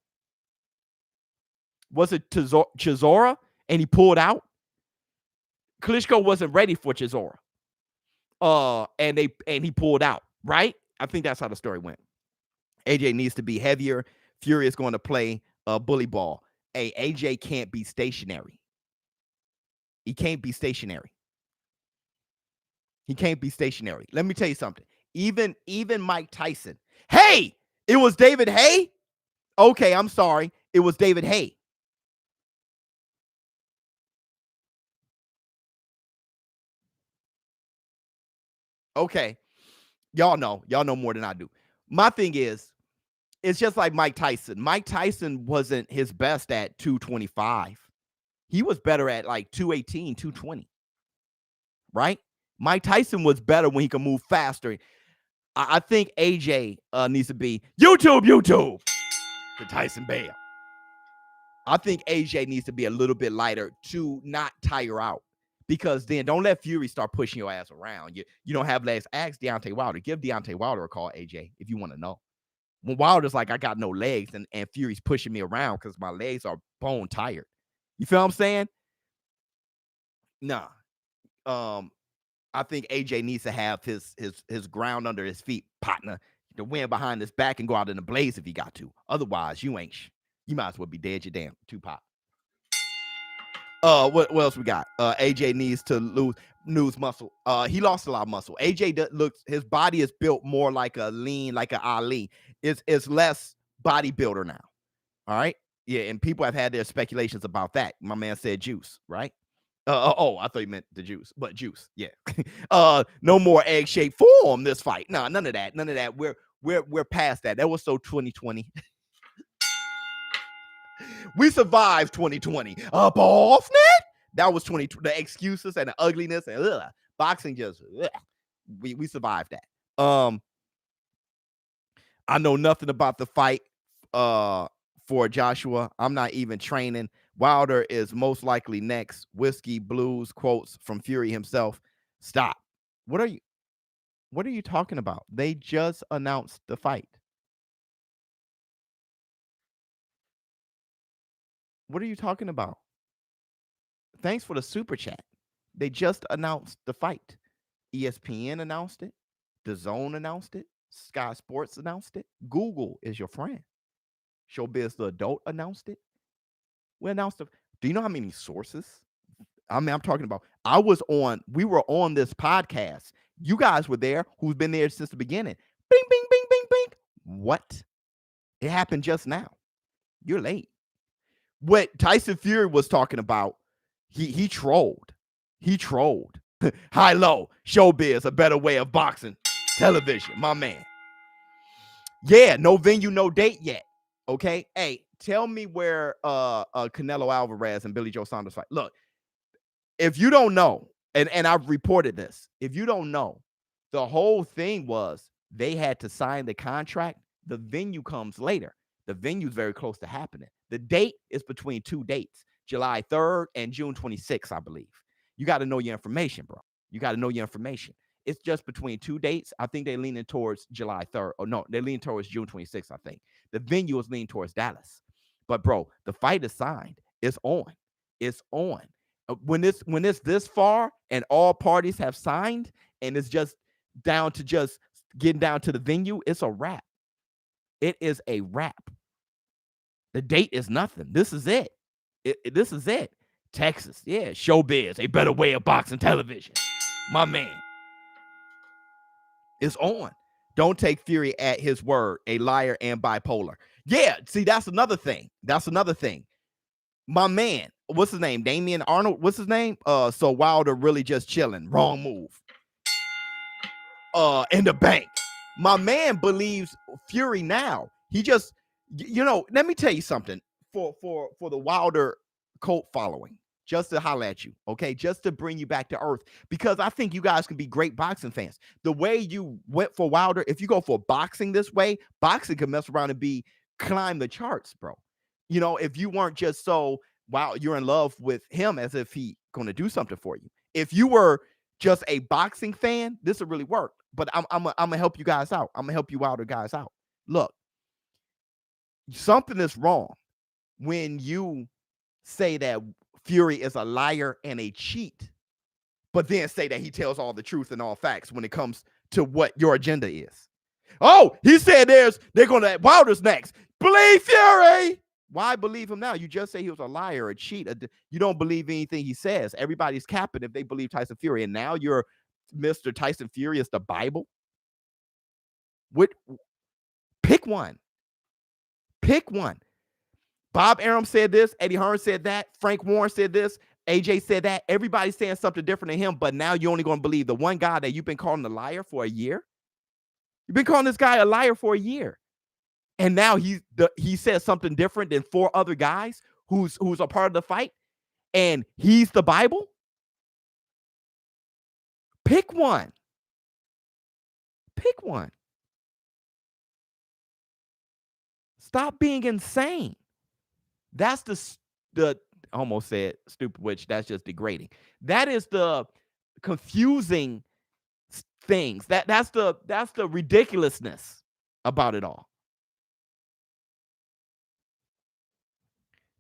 Was it Chisora? And he pulled out? Klitschko wasn't ready for Chisora. And he pulled out, right? I think that's how the story went. AJ needs to be heavier. Fury is going to play bully ball. Hey, AJ can't be stationary. He can't be stationary. He can't be stationary. Let me tell you something. Even Mike Tyson. Hey, it was David Haye? Okay, I'm sorry. It was David Haye. Okay. Y'all know more than I do. My thing is, it's just like Mike Tyson. Mike Tyson wasn't his best at 225. He was better at like 218, 220. Right? Mike Tyson was better when he could move faster. I think AJ needs to be YouTube to Tyson Bale. I think AJ needs to be a little bit lighter to not tire out, because then don't let Fury start pushing your ass around. You don't have legs. Ask Deontay Wilder. Give Deontay Wilder a call, AJ, if you want to know. When Wilder's like, I got no legs, and Fury's pushing me around because my legs are bone tired. You feel what I'm saying? Nah. I think AJ needs to have his ground under his feet, partner, the wind behind his back, and go out in the blaze if he got to. Otherwise, you ain't. You might as well be dead. You damn Tupac. What else we got? AJ needs to lose muscle. He lost a lot of muscle. AJ looks, his body is built more like a lean, like an Ali. It's less bodybuilder now. All right. Yeah, and people have had their speculations about that. My man said juice, right? I thought you meant the juice, but juice, yeah. No more egg-shaped form this fight. No, none of that. None of that. We're past that. That was so 2020. We survived 2020. Up off net. That was 2020. The excuses and the ugliness and boxing just we survived that. I know nothing about the fight for Joshua. I'm not even training. Wilder is most likely next. Whiskey Blues quotes from Fury himself. Stop. What are you talking about? They just announced the fight. What are you talking about? Thanks for the super chat. They just announced the fight. ESPN announced it. DAZN announced it. Sky Sports announced it. Google is your friend. ShowBizz the Adult announced it. We announced it. Do you know how many sources? I mean, I'm talking about, we were on this podcast. You guys were there, who's been there since the beginning. Bing, bing, bing, bing, bing. What? It happened just now. You're late. What Tyson Fury was talking about, he trolled. He trolled. High low, ShowBizz, a better way of boxing. Television, my man. Yeah, no venue, no date yet. Okay. Hey, tell me where Canelo Alvarez and Billy Joe Saunders fight. Look, if you don't know, and I've reported this, if you don't know, the whole thing was they had to sign the contract. The venue comes later. The venue is very close to happening. The date is between two dates, July 3rd and June 26th, I believe. You got to know your information, bro. You got to know your information. It's just between two dates. I think they're leaning towards July 3rd. Or no, they're leaning towards June 26th, I think. The venue is leaning towards Dallas. But, bro, the fight is signed. It's on. It's on. When it's this far and all parties have signed and it's just down to just getting down to the venue, it's a wrap. It is a wrap. The date is nothing. This is it. This is it. Texas. Yeah, ShowBizz, a better way of boxing television. My man. It's on. Don't take Fury at his word, a liar and bipolar. Yeah, see, that's another thing. That's another thing. My man, what's his name? Damian Arnold. What's his name? So Wilder really just chilling. Wrong move. In the bank. My man believes Fury now. He just, let me tell you something. For the Wilder cult following, just to holler at you, okay? Just to bring you back to earth, because I think you guys can be great boxing fans. The way you went for Wilder, if you go for boxing this way, boxing can mess around and climb the charts, bro. If you weren't just so, wow, you're in love with him as if he going to do something for you. If you were just a boxing fan, this would really work. But I'm gonna help you guys out. I'm gonna help you Wilder guys out. Look, something is wrong when you say that Fury is a liar and a cheat, but then say that he tells all the truth and all facts when it comes to what your agenda is. Oh, he said they're gonna Wilder's next. Believe Fury. Why believe him now? You just say he was a liar, a cheat. You don't believe anything he says. Everybody's capping if they believe Tyson Fury, and now you're Mr. Tyson Fury is the Bible. What? Pick one. Pick one. Bob Arum said this. Eddie Hearn said that. Frank Warren said this. AJ said that. Everybody's saying something different than him, but now you're only going to believe the one guy that you've been calling a liar for a year. You've been calling this guy a liar for a year. And now he says something different than 4 other guys who's a part of the fight, and he's the Bible. Pick one. Pick one. Stop being insane. That's the I almost said stupid, which that's just degrading. That is the confusing things. That's the ridiculousness about it all.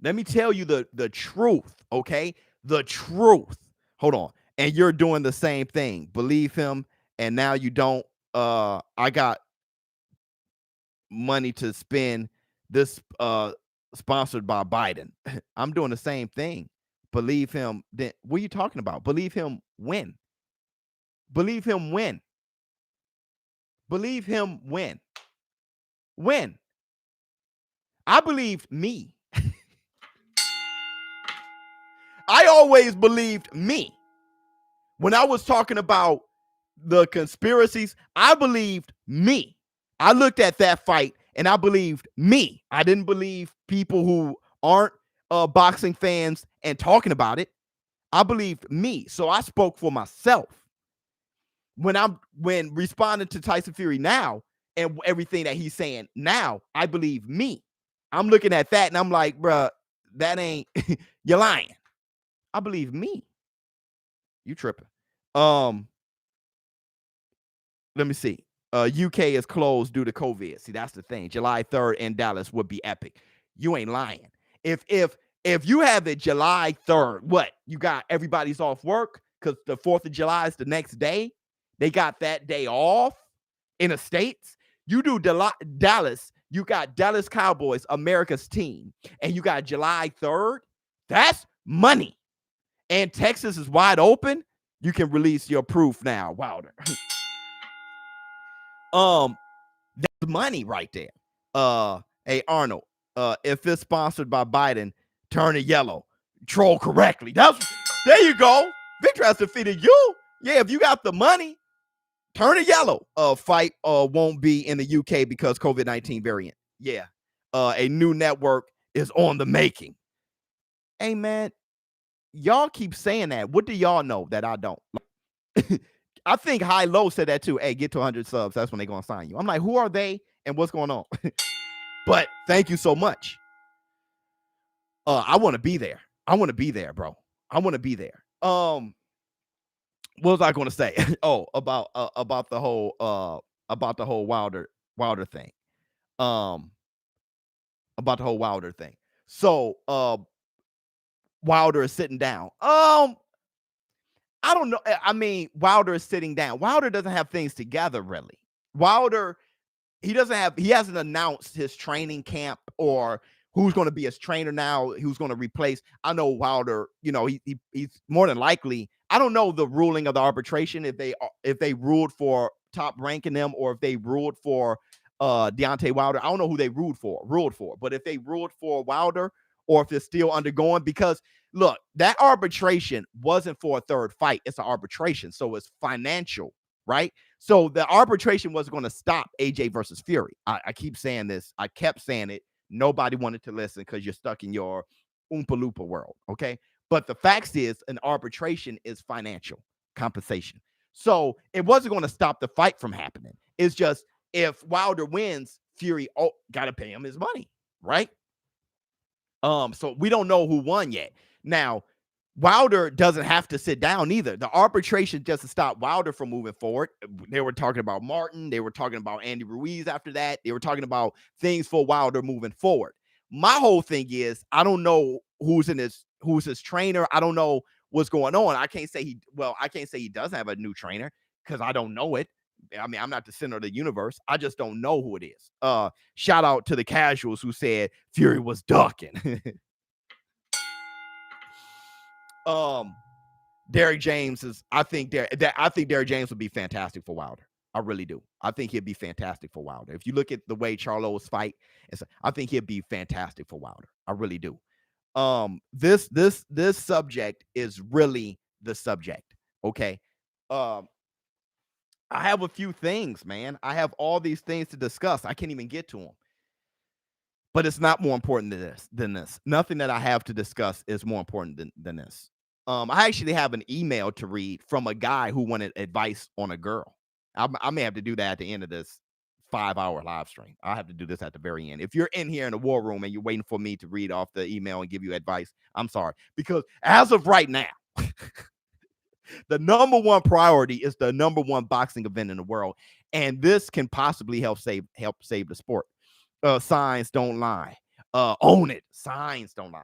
Let me tell you the truth, okay? The truth. Hold on. And you're doing the same thing. Believe him, and now you don't. I got money to spend. This sponsored by Biden. I'm doing the same thing. Believe him. Then what are you talking about? Believe him when? Believe him when? Believe him when? When? I believed me. I always believed me. When I was talking about the conspiracies, I believed me. I looked at that fight and I believed me. I didn't believe people who aren't boxing fans and talking about it. I believed me. So I spoke for myself. When responding to Tyson Fury now and everything that he's saying now, I believe me. I'm looking at that and I'm like, bruh, that ain't, you're lying. I believe me. You tripping. Let me see. UK is closed due to COVID. See, that's the thing. July 3rd in Dallas would be epic. You ain't lying. If you have it July 3rd, what? You got everybody's off work because the 4th of July is the next day. They got that day off in the States. You do Dallas. You got Dallas Cowboys, America's team, and you got July 3rd. That's money. And Texas is wide open. You can release your proof now, Wilder. That's money right there. Hey Arnold, if it's sponsored by Biden, turn it yellow. Troll correctly. There you go. Victor has defeated you. Yeah, if you got the money, turn it yellow. Fight won't be in the UK because COVID-19 variant. Yeah. A new network is on the making. Hey man, y'all keep saying that. What do y'all know that I don't? I think High Low said that too. Hey, get to 100 subs. That's when they're going to sign you. I'm like, who are they and what's going on? But thank you so much. I want to be there. I want to be there, bro. I want to be there. What was I going to say? Oh, about the whole Wilder thing. About the whole Wilder thing. So, Wilder is sitting down. I don't know. I mean, Wilder is sitting down. Wilder doesn't have things together, really. Wilder, he hasn't announced his training camp or who's going to be his trainer now, who's going to replace. I know Wilder, he's more than likely. I don't know the ruling of the arbitration, if they ruled for Top ranking them or if they ruled for Deontay Wilder. I don't know who they ruled for. But if they ruled for Wilder or if it's still undergoing, because look, that arbitration wasn't for a third fight. It's an arbitration. So it's financial, right? So the arbitration wasn't going to stop AJ versus Fury. I keep saying this. I kept saying it. Nobody wanted to listen because you're stuck in your Oompa Loompa world, okay? But the fact is, an arbitration is financial compensation. So it wasn't going to stop the fight from happening. It's just if Wilder wins, Fury got to pay him his money, right? So we don't know who won yet. Now, Wilder doesn't have to sit down either. The arbitration just to stop Wilder from moving forward. They were talking about Martin. They were talking about Andy Ruiz after that. They were talking about things for Wilder moving forward. My whole thing is, I don't know who's his trainer. I don't know what's going on. I can't say he doesn't have a new trainer because I don't know it. I mean, I'm not the center of the universe. I just don't know who it is. Shout out to the casuals who said Fury was ducking. Derrick James is, I think Derrick James would be fantastic for Wilder. I really do. I think he'd be fantastic for Wilder. If you look at the way Charlo's fight, I think he'd be fantastic for Wilder. I really do. This subject is really the subject. Okay. I have a few things, man. I have all these things to discuss. I can't even get to them. But it's not more important than this. Nothing that I have to discuss is more important than this. I actually have an email to read from a guy who wanted advice on a girl. I may have to do that at the end of this 5-hour live stream. I'll have to do this at the very end. If you're in here in the war room and you're waiting for me to read off the email and give you advice, I'm sorry. Because as of right now, the number one priority is the number one boxing event in the world. And this can possibly help save the sport. Signs don't lie. Own it. Signs don't lie.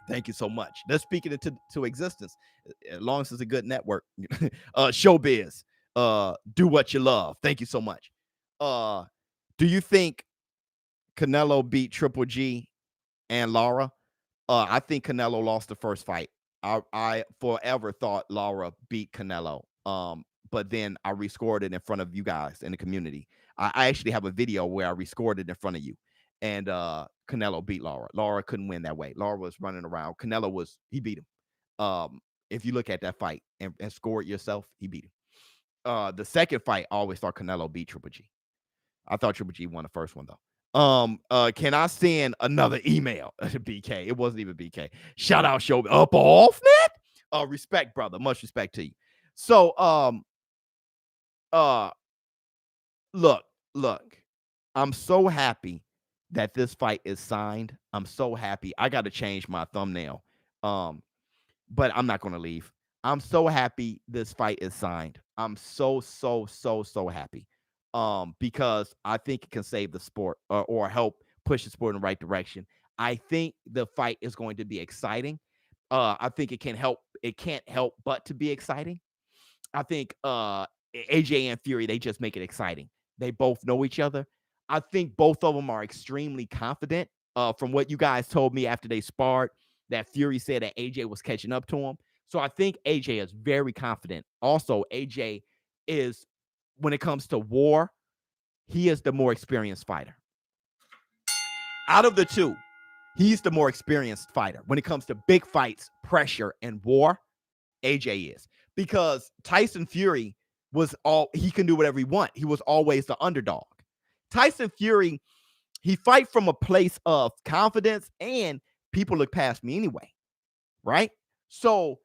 Thank you so much. Let's speak it into existence. As long as it's a good network. ShowBizz. Do what you love. Thank you so much. Do you think Canelo beat Triple G and Lara? I think Canelo lost the first fight. I forever thought Lara beat Canelo. But then I rescored it in front of you guys in the community. I actually have a video where I rescored it in front of you. And Canelo beat Lara. Lara couldn't win that way. Lara was running around. Canelo he beat him. If you look at that fight and score it yourself, he beat him. The second fight, I always thought Canelo beat Triple G. I thought Triple G won the first one, though. Can I send another email to BK? It wasn't even BK. Shout out, ShowBizz. Up off net? Respect, brother. Much respect to you. So, look. I'm so happy that this fight is signed. I'm so happy. I got to change my thumbnail. But I'm not going to leave. I'm so happy this fight is signed. I'm so happy. Because I think it can save the sport or help push the sport in the right direction. I think the fight is going to be exciting. I think it can't help but to be exciting. I think AJ and Fury, they just make it exciting. They both know each other. I think both of them are extremely confident. From what you guys told me after they sparred, that Fury said that AJ was catching up to him. So I think AJ is very confident. Also, AJ is, when it comes to war, he is the more experienced fighter. Out of the two, he's the more experienced fighter. When it comes to big fights, pressure, and war, AJ is. Because Tyson Fury he can do whatever he wants. He was always the underdog. Tyson Fury, he fight from a place of confidence and people look past me anyway, right? So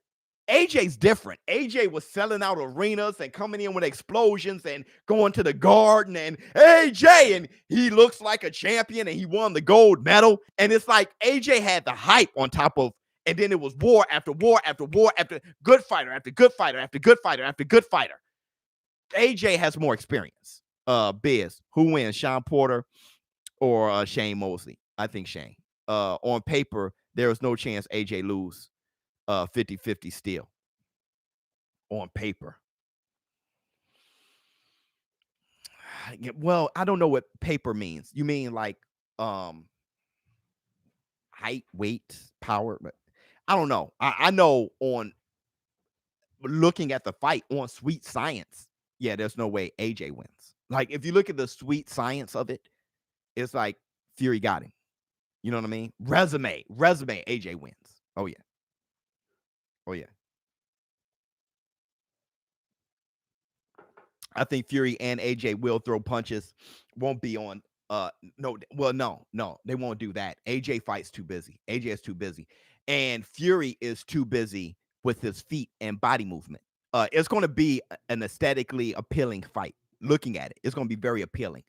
AJ's different. AJ was selling out arenas and coming in with explosions and going to the garden and AJ, and he looks like a champion and he won the gold medal. And it's like AJ had the hype on top of, and then it was war after war after war after good fighter after good fighter after good fighter after good fighter. AJ has more experience. Biz, who wins, Sean Porter or Shane Mosley? I think Shane. On paper, there is no chance AJ lose 50-50 still. On paper. Well, I don't know what paper means. You mean like height, weight, power? But I don't know. I know on looking at the fight on sweet science, yeah, there's no way AJ wins. Like, if you look at the sweet science of it, it's like Fury got him. You know what I mean? Resume, AJ wins. Oh, yeah. I think Fury and AJ will throw punches. Won't be on. No, they won't do that. AJ fights too busy. AJ is too busy. And Fury is too busy with his feet and body movement. It's going to be an aesthetically appealing fight. Looking at it, it's going to be very appealing.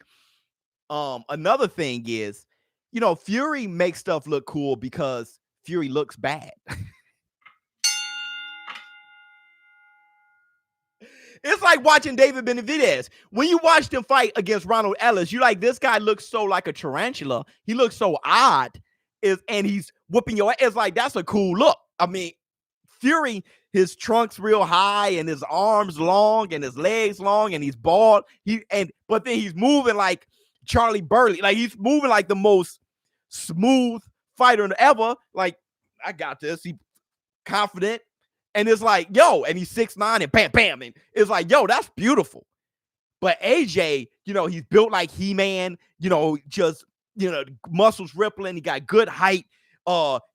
Another thing is, Fury makes stuff look cool because Fury looks bad. It's like watching David Benavidez. When you watched him fight against Ronald Ellis, you're like, this guy looks so like a tarantula. He looks so odd, and he's whooping your ass. It's like, that's a cool look. I mean, Fury, his trunk's real high and his arms long and his legs long and he's bald. But then he's moving like Charlie Burley. Like he's moving like the most smooth fighter ever. Like, I got this. He confident. And it's like, yo, and he's 6'9" and bam, bam. And it's like, yo, that's beautiful. But AJ, he's built like He-Man, just, muscles rippling. He got good height.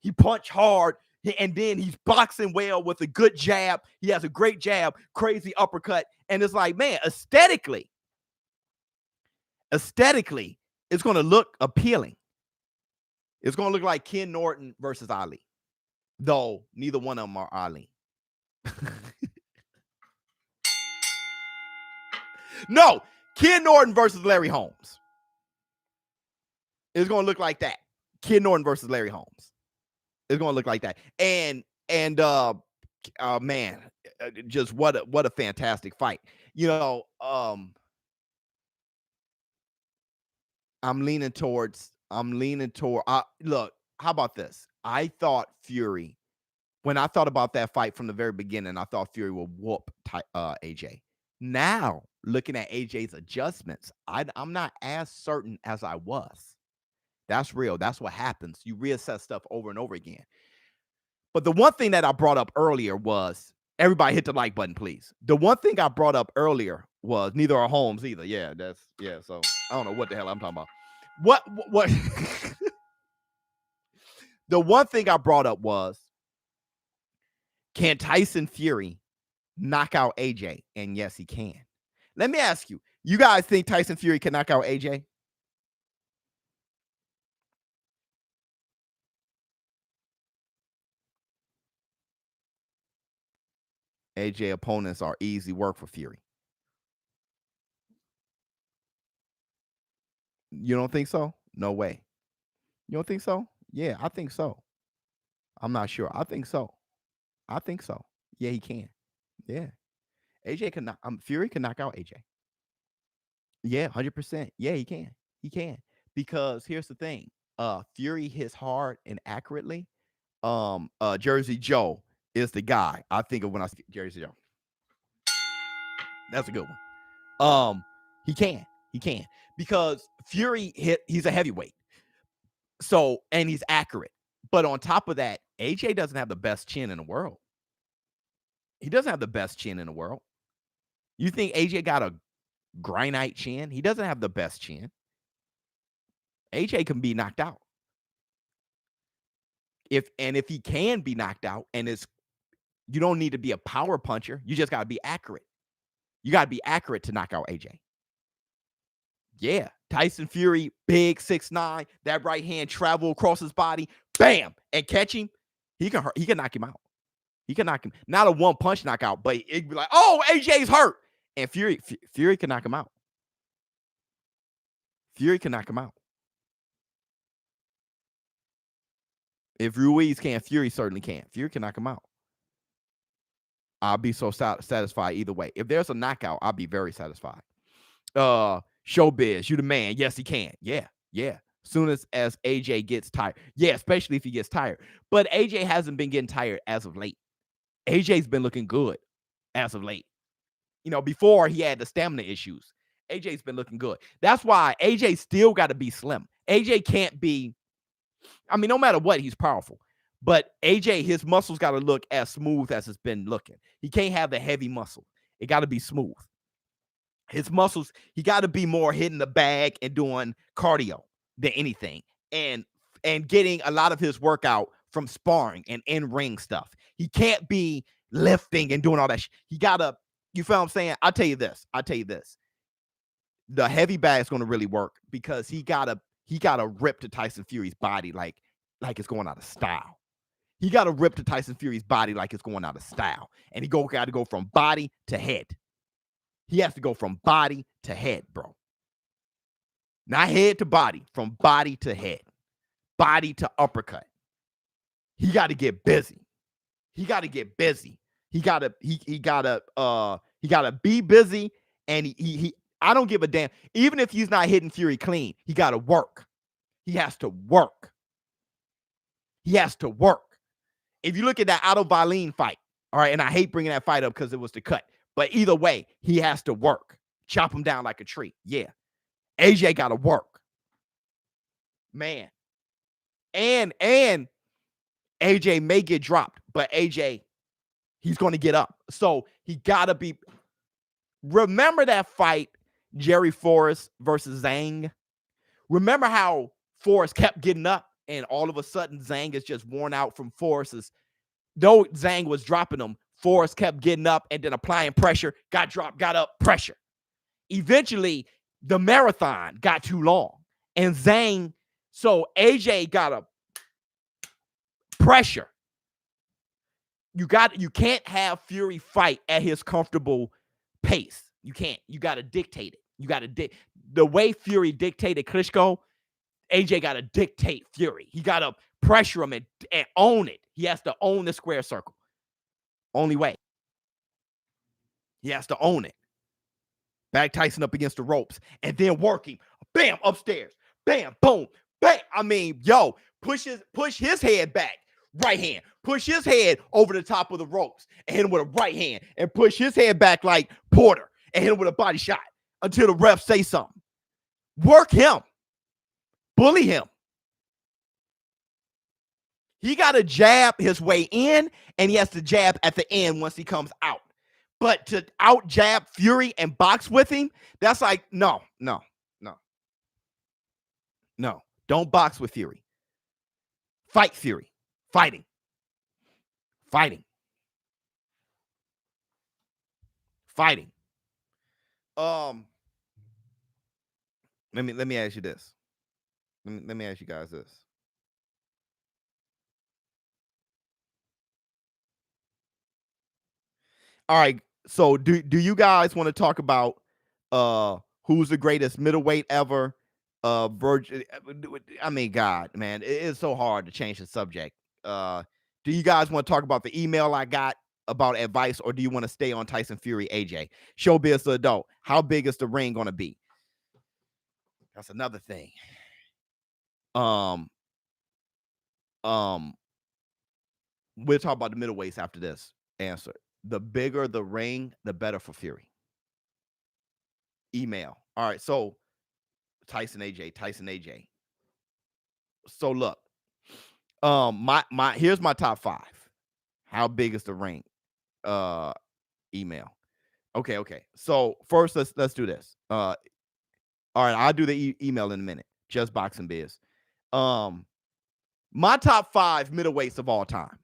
He punched hard. And then he's boxing well with a good jab. He has a great jab, crazy uppercut. And it's like, man, aesthetically, it's going to look appealing. It's going to look like Ken Norton versus Ali. Though neither one of them are Ali. No, Ken Norton versus Larry Holmes. It's going to look like that. Ken Norton versus Larry Holmes. It's going to look like that. And man, just what a fantastic fight. I'm leaning toward look, how about this? I thought Fury, when I thought about that fight from the very beginning, I thought Fury would whoop AJ. Now, looking at AJ's adjustments, I'm not as certain as I was. That's real. That's what happens. You reassess stuff over and over again. But the one thing that I brought up earlier was, everybody hit the like button, please. The one thing I brought up earlier was neither are Holmes either. Yeah, so I don't know what the hell I'm talking about. What? The one thing I brought up was, can Tyson Fury knock out AJ? And yes, he can. Let me ask you, you guys think Tyson Fury can knock out AJ? AJ opponents are easy work for Fury. You don't think so? No way. You don't think so? Yeah, I think so. I'm not sure. I think so. Yeah, he can. Yeah. AJ can knock, Fury can knock out AJ. Yeah, 100%. Yeah, he can. Because here's the thing. Fury hits hard and accurately. Jersey Joe is the guy I think of when I see Jersey Joe. That's a good one. He can. Because Fury he's a heavyweight. So, and he's accurate. But on top of that, AJ doesn't have the best chin in the world. He doesn't have the best chin in the world. You think AJ got a granite chin? He doesn't have the best chin. AJ can be knocked out. If he can be knocked out, and you don't need to be a power puncher. You just got to be accurate. You got to be accurate to knock out AJ. Yeah. Tyson Fury, big, 6'9", that right hand travel across his body, bam, and catch him. He can knock him out. He can knock him. Not a one punch knockout, but it'd be like, oh, AJ's hurt. And Fury can knock him out. Fury can knock him out. If Ruiz can, Fury certainly can. Fury can knock him out. I'll be so satisfied either way. If there's a knockout, I'll be very satisfied. ShowBizz, you the man. Yes, he can. Yeah. Soon as AJ gets tired. Yeah, especially if he gets tired. But AJ hasn't been getting tired as of late. AJ's been looking good as of late. Before he had the stamina issues, AJ's been looking good. That's why AJ still got to be slim. AJ can't be, no matter what, he's powerful. But AJ, his muscles got to look as smooth as it's been looking. He can't have the heavy muscle. It got to be smooth. His muscles, he got to be more hitting the bag and doing cardio than anything. And getting a lot of his workout from sparring and in-ring stuff. He can't be lifting and doing all that. He got to, you feel what I'm saying? I'll tell you this. The heavy bag is going to really work because he got to rip to Tyson Fury's body like it's going out of style. He got to rip to Tyson Fury's body like it's going out of style. And he got to go from body to head. He has to go from body to head, bro. Not head to body, from body to head. Body to uppercut. He got to get busy. He got to be busy, and he I don't give a damn. Even if he's not hitting Fury clean, he got to work. He has to work. if you look at that Otto Wallin fight, all right, and I hate bringing that fight up because it was the cut, but either way, he has to work. Chop him down like a tree. Yeah. AJ got to work. Man. And AJ may get dropped, but AJ, he's going to get up. So he got to be. Remember that fight, Jerry Forrest versus Zhang? Remember how Forrest kept getting up and all of a sudden Zhang is just worn out from Forrest's. Though Zhang was dropping him, Forrest kept getting up and then applying pressure, got dropped, got up, pressure. Eventually, the marathon got too long. And Zhang, so AJ got a pressure. You can't have Fury fight at his comfortable pace. You can't. You got to dictate it. You got to the way Fury dictated Klitschko, AJ got to dictate Fury. He got to pressure him and own it. He has to own the square circle. Only way. He has to own it. Back Tyson up against the ropes and then working. Bam, upstairs. Bam, boom, bam. I mean, yo, push his head back. Right hand. Push his head over the top of the ropes and hit him with a right hand and push his head back like Porter and hit him with a body shot until the ref say something. Work him. Bully him. He got to jab his way in and he has to jab at the end once he comes out. But to out jab Fury and box with him, that's like, no. Don't box with Fury. Fight Fury. Fighting. Let me ask you this. Let me ask you guys this. All right. So do you guys want to talk about who's the greatest middleweight ever? Virgin. I mean, God, man, it is so hard to change the subject. Do you guys want to talk about the email I got about advice, or do you want to stay on Tyson Fury, AJ? ShowBizz the adult. How big is the ring going to be? That's another thing. We'll talk about the middleweights after this answer. The bigger the ring, the better for Fury. Email. All right, so Tyson AJ. So look, here's my top 5. How big is the ring? Email. Okay. So first, let's do this. All right, I'll do the email in a minute. Just Boxing Biz. My top 5 middleweights of all time.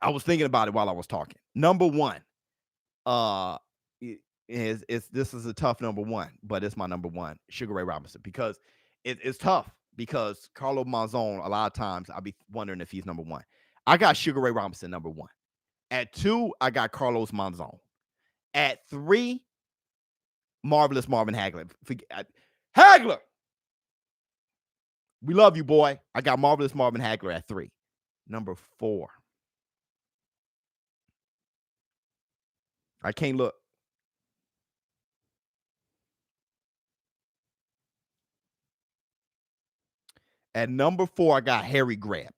I was thinking about it while I was talking. Number 1, this is a tough number 1, but it's my number 1, Sugar Ray Robinson, because it's tough because Carlo Monzon, a lot of times I'll be wondering if he's number 1. I got Sugar Ray Robinson number 1. At 2, I got Carlos Monzon. At 3, Marvelous Marvin Hagler. Hagler! We love you, boy. I got Marvelous Marvin Hagler at 3. Number 4. I can't look. At number 4, I got Harry Greb.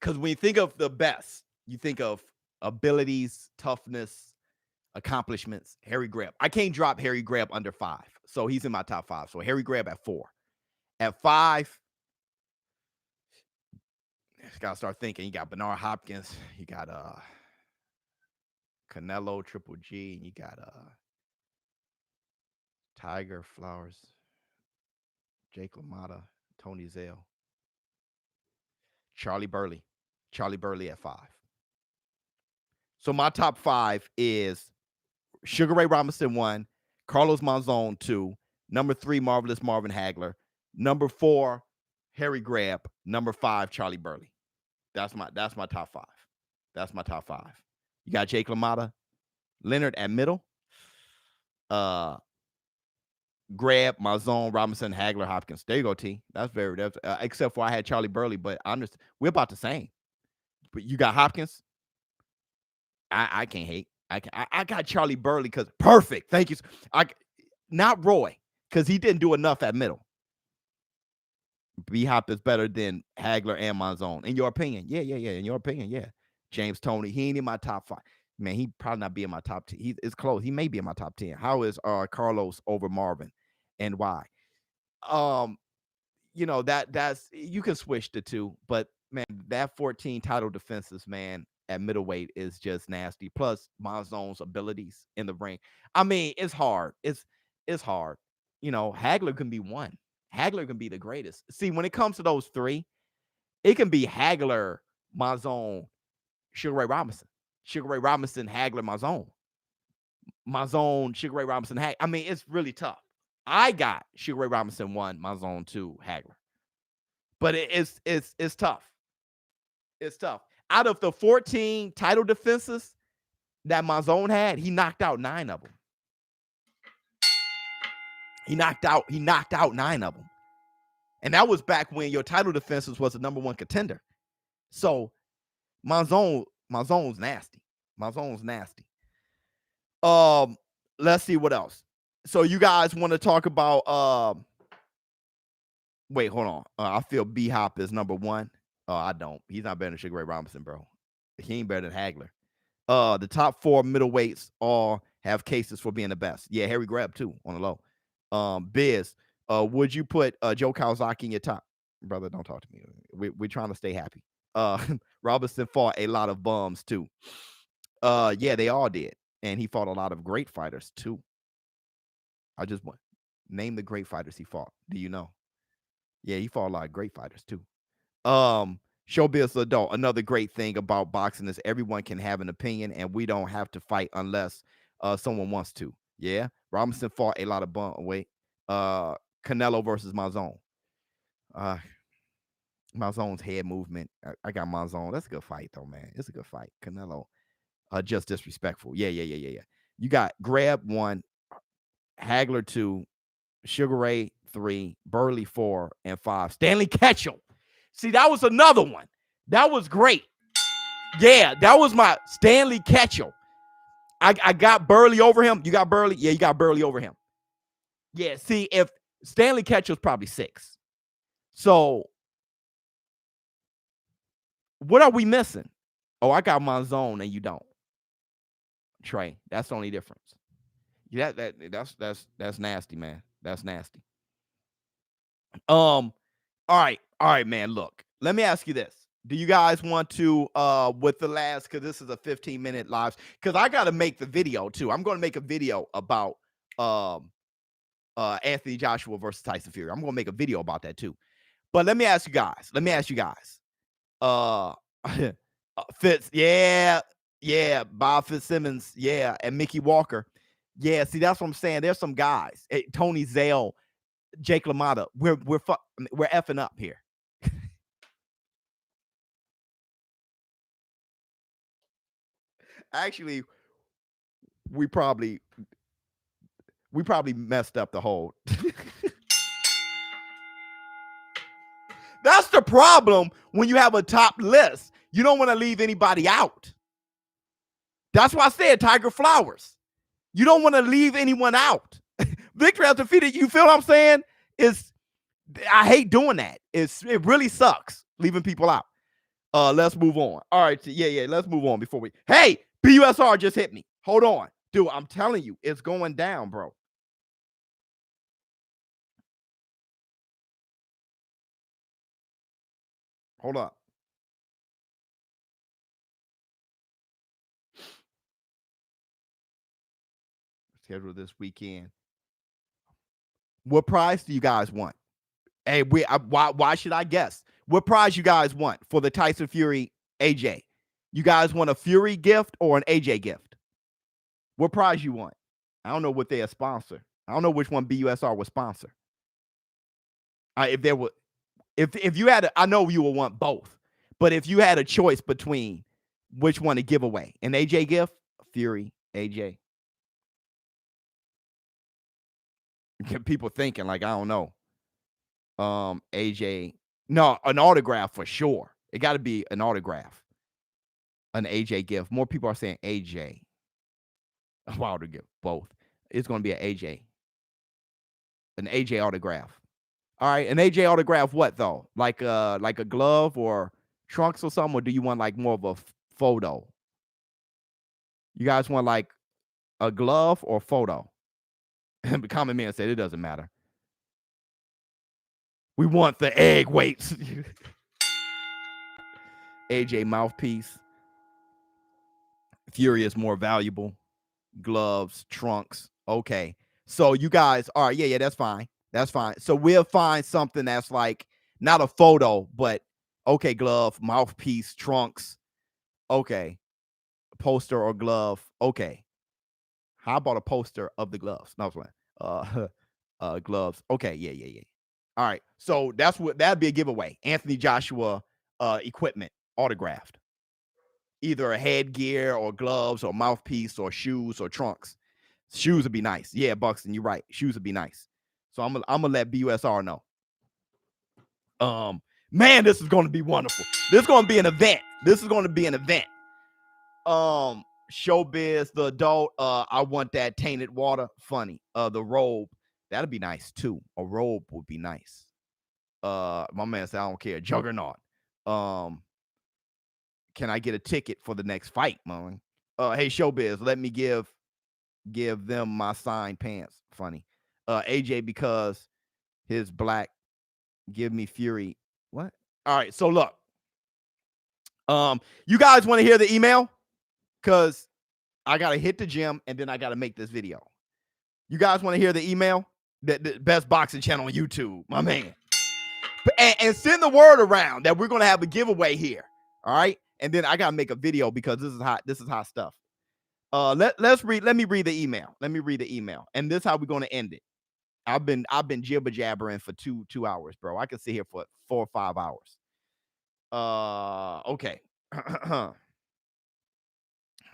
Because when you think of the best, you think of abilities, toughness, accomplishments. Harry Greb. I can't drop Harry Greb under 5. So he's in my top 5. So Harry Greb at 4. At 5, you got to start thinking. You got Bernard Hopkins. You got Canelo, Triple G. And you got Tiger, Flowers, Jake LaMotta, Tony Zale, Charlie Burley at 5. So my top 5 is Sugar Ray Robinson 1, Carlos Monzon 2, number 3, Marvelous Marvin Hagler, number 4, Harry Greb, number 5, Charlie Burley. That's my top 5. That's my top 5. You got Jake LaMotta, Leonard at middle, Greb, Monzon, Robinson, Hagler, Hopkins. There you go, T. That's except for I had Charlie Burley, but I understand we're about the same. But you got Hopkins. I can't hate. I got Charlie Burley because perfect. Thank you. Not Roy because he didn't do enough at middle. B-Hop is better than Hagler and Monzon. In your opinion? Yeah. In your opinion, yeah. James Toney, he ain't in my top 5. Man, he probably not be in my top 10. It's close. He may be in my top 10. How is Carlos over Marvin, and why? That's you can switch the two, but man, that 14 title defenses, man, at middleweight is just nasty. Plus Monzon's abilities in the ring. I mean, it's hard. It's hard. Hagler can be one. Hagler can be the greatest. See, when it comes to those three, it can be Hagler, Monzon, Sugar Ray Robinson. Sugar Ray Robinson, Hagler, Monzon, Sugar Ray Robinson, I mean, it's really tough. I got Sugar Ray Robinson 1, Monzon 2, Hagler. But it's tough. It's tough. Out of the 14 title defenses that Monzon had, he knocked out 9 of them. He knocked out 9 of them. And that was back when your title defenses was the number 1 contender. So Monzon's nasty. Monzon's nasty. Let's see what else. So you guys want to talk about wait, hold on. I feel B-Hop is number 1. I don't. He's not better than Sugar Ray Robinson, bro. He ain't better than Hagler. The top 4 middleweights all have cases for being the best. Yeah, Harry Greb too on the low. Biz, would you put Joe Kawasaki in your top? Brother, don't talk to me. We're trying to stay happy. Robinson fought a lot of bums too. Yeah, they all did. And he fought a lot of great fighters too. I just want name the great fighters he fought. Do you know? Yeah, he fought a lot of great fighters too. ShowBizz adult. Another great thing about boxing is everyone can have an opinion, and we don't have to fight unless someone wants to. Yeah, Robinson fought a lot of Canelo versus Monzon. Monzon's head movement. I got Monzon. That's a good fight though, man. It's a good fight. Canelo, just disrespectful. Yeah. You got Greb 1, Hagler 2, Sugar Ray 3, Burley 4, and 5. Stanley Ketchel. See, that was another one. That was great. Yeah, that was my Stanley Ketchel. I got Burley over him. You got Burley? Yeah, you got Burley over him. Yeah, see, if Stanley Ketchel's probably 6. So, what are we missing? Oh, I got Monzon and you don't. Trey, that's the only difference. Yeah, that's nasty, man. That's nasty. All right, man. Look, let me ask you this. Do you guys want to, with the last, because this is a 15-minute live, because I got to make the video too. I'm going to make a video about Anthony Joshua versus Tyson Fury. I'm going to make a video about that too. But let me ask you guys. Fitz, yeah, Bob Fitzsimmons, yeah, and Mickey Walker. Yeah, see, that's what I'm saying. There's some guys. Tony Zale, Jake LaMotta. We're effing up here. Actually, we probably messed up the whole. That's the problem when you have a top list. You don't want to leave anybody out. That's why I said Tiger Flowers. You don't want to leave anyone out. Victor has defeated. You feel what I'm saying? I hate doing that. It really sucks leaving people out. Let's move on. All right, yeah. Let's move on before we. Hey, BUSR just hit me. Hold on, dude. I'm telling you, it's going down, bro. Hold up. Schedule this weekend. What prize do you guys want? Hey, why should I guess? What prize you guys want for the Tyson Fury AJ? You guys want a Fury gift or an AJ gift? What prize you want? I don't know what they sponsor. I don't know which one BUSR would sponsor. If you had, I know you would want both. But if you had a choice between which one to give away, an AJ gift, Fury, AJ. Get people thinking like, I don't know. AJ, no, an autograph for sure. It got to be an autograph, an AJ gift. More people are saying AJ. Wilder gift, both. It's going to be an AJ autograph. All right, an AJ autograph what though? Like a glove or trunks or something, or do you want like more of a photo? You guys want like a glove or photo? The common man said it doesn't matter. We want the egg weights. AJ mouthpiece. Fury is more valuable. Gloves, trunks. Okay. So you guys, all right, yeah, that's fine. That's fine. So we'll find something that's like not a photo, but okay, glove, mouthpiece, trunks. Okay. Poster or glove. Okay. How about a poster of the gloves? No, gloves. Okay, yeah. All right. So that'd be a giveaway. Anthony Joshua equipment autographed. Either a headgear or gloves or mouthpiece or shoes or trunks. Shoes would be nice. Yeah, Buxton, you're right. Shoes would be nice. So I'm gonna let BUSR know. Man, this is gonna be wonderful. This is gonna be an event. ShowBizz, the adult. I want that tainted water. Funny. The robe. That'd be nice too. A robe would be nice. My man said I don't care. Juggernaut. Can I get a ticket for the next fight, man? Hey, ShowBizz, let me give them my signed pants. Funny. AJ, because his black give me Fury. What? All right, so look. You guys want to hear the email? Because I gotta hit the gym and then I gotta make this video. You guys want to hear the email? The best boxing channel on YouTube, my man. And send the word around that we're gonna have a giveaway here. All right. And then I gotta make a video because this is hot stuff. Let me read the email. And this is how we're gonna end it. I've been jibber jabbering for two hours, bro. I could sit here for 4 or 5 hours. Okay.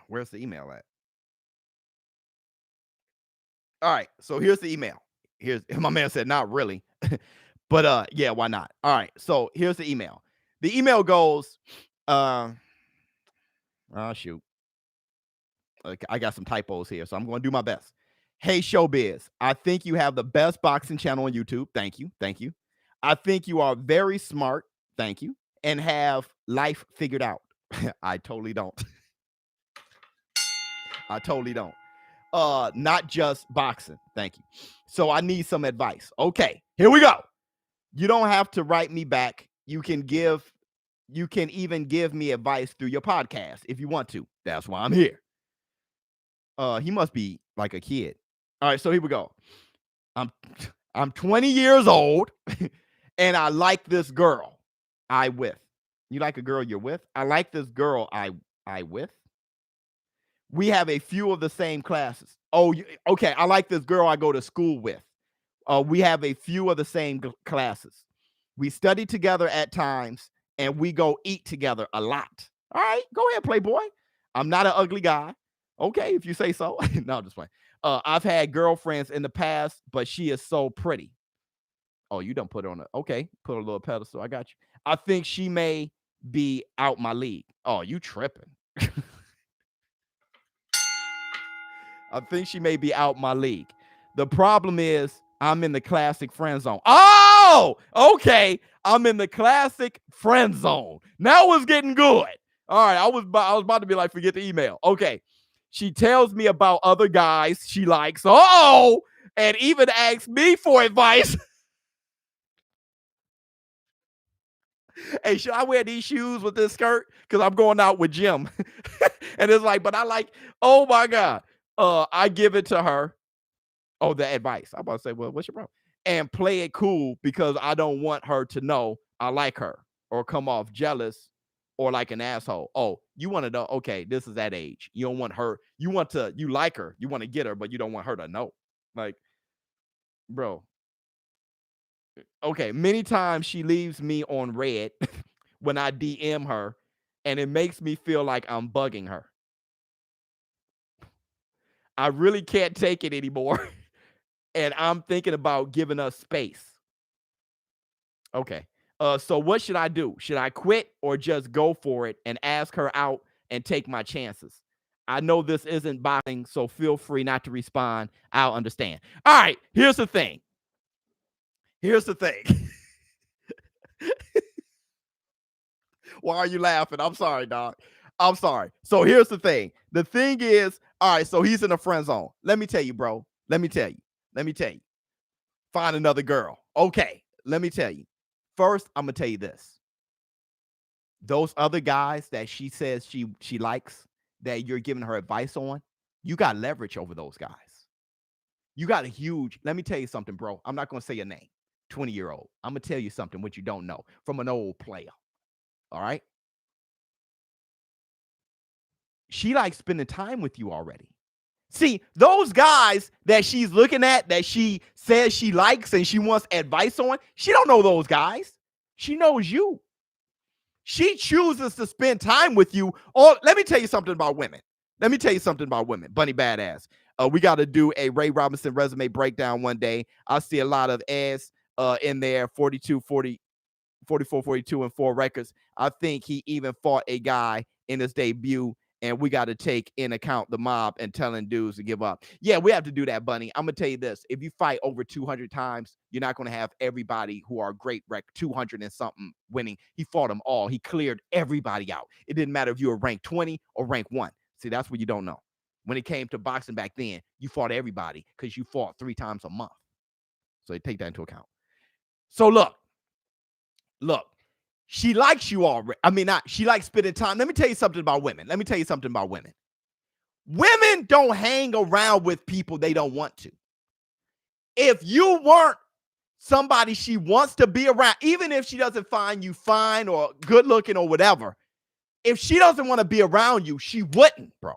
Where's the email at? All right, so here's the email. My man said not really. But yeah, why not? All right, so here's the email. The email goes, shoot. Okay, I got some typos here, so I'm going to do my best. Hey, ShowBizz, I think you have the best boxing channel on YouTube. Thank you. I think you are very smart. Thank you. And have life figured out. I totally don't. Not just boxing. Thank you. So I need some advice. Okay, here we go. You don't have to write me back. You can even give me advice through your podcast if you want to. That's why I'm here. He must be like a kid. All right, so here we go. I'm 20 years old and I like this girl I with. You like a girl you're with? I like this girl I with. We have a few of the same classes. Oh, okay. I like this girl I go to school with. We have a few of the same classes. We study together at times and we go eat together a lot. All right, go ahead, Playboy. I'm not an ugly guy. Okay, if you say so. No, I'm just playing. I've had girlfriends in the past, but she is so pretty. Oh, you don't put her on a okay, put a little pedestal. I got you. I think she may be out my league. Oh, you tripping. I think she may be out my league. The problem is I'm in the classic friend zone. Oh, okay. I'm in the classic friend zone. Now it's getting good. All right, I was about to be like, forget the email. Okay. She tells me about other guys she likes. Oh, and even asks me for advice. Hey, should I wear these shoes with this skirt? Because I'm going out with Jim. And it's like, but I like, oh my God. I give it to her. Oh, the advice. I'm about to say, well, what's your problem? And play it cool because I don't want her to know I like her or come off jealous or like an asshole. Oh, you want to know? Okay, this is that age. You don't want her. You like her. You want to get her, but you don't want her to know. Like, bro. Okay, many times she leaves me on red when I DM her, and it makes me feel like I'm bugging her. I really can't take it anymore. And I'm thinking about giving us space. Okay. So what should I do? Should I quit or just go for it and ask her out and take my chances? I know this isn't boxing, so feel free not to respond. I'll understand. All right, here's the thing. Here's the thing. Why are you laughing? I'm sorry, dog. I'm sorry. So here's the thing. The thing is, all right, so he's in a friend zone. Let me tell you, bro. Let me tell you. Find another girl. Okay, let me tell you. First, I'm going to tell you this. Those other guys that she says she likes, that you're giving her advice on, you got leverage over those guys. You got a huge, let me tell you something, bro. I'm not going to say your name, 20-year-old. I'm going to tell you something what you don't know from an old player. All right? She likes spending time with you already. See, those guys that she's looking at, that she says she likes and she wants advice on, she don't know those guys. She knows you. She chooses to spend time with you. Or let me tell you something about women. Bunny Badass. We got to do a Ray Robinson resume breakdown one day. I see a lot of ass in there, 42, 40, 44, 42, and 4 records. I think he even fought a guy in his debut, and we got to take in account the mob and telling dudes to give up. Yeah, we have to do that, Bunny. I'm going to tell you this. If you fight over 200 times, you're not going to have everybody who are great rec 200 and something winning. He fought them all. He cleared everybody out. It didn't matter if you were ranked 20 or ranked 1. See, that's what you don't know. When it came to boxing back then, you fought everybody because you fought 3 times a month. So you take that into account. So look, she likes you already. I mean, she likes spending time. Let me tell you something about women. Women don't hang around with people they don't want to. If you weren't somebody she wants to be around, even if she doesn't find you fine or good looking or whatever, if she doesn't want to be around you, she wouldn't, bro.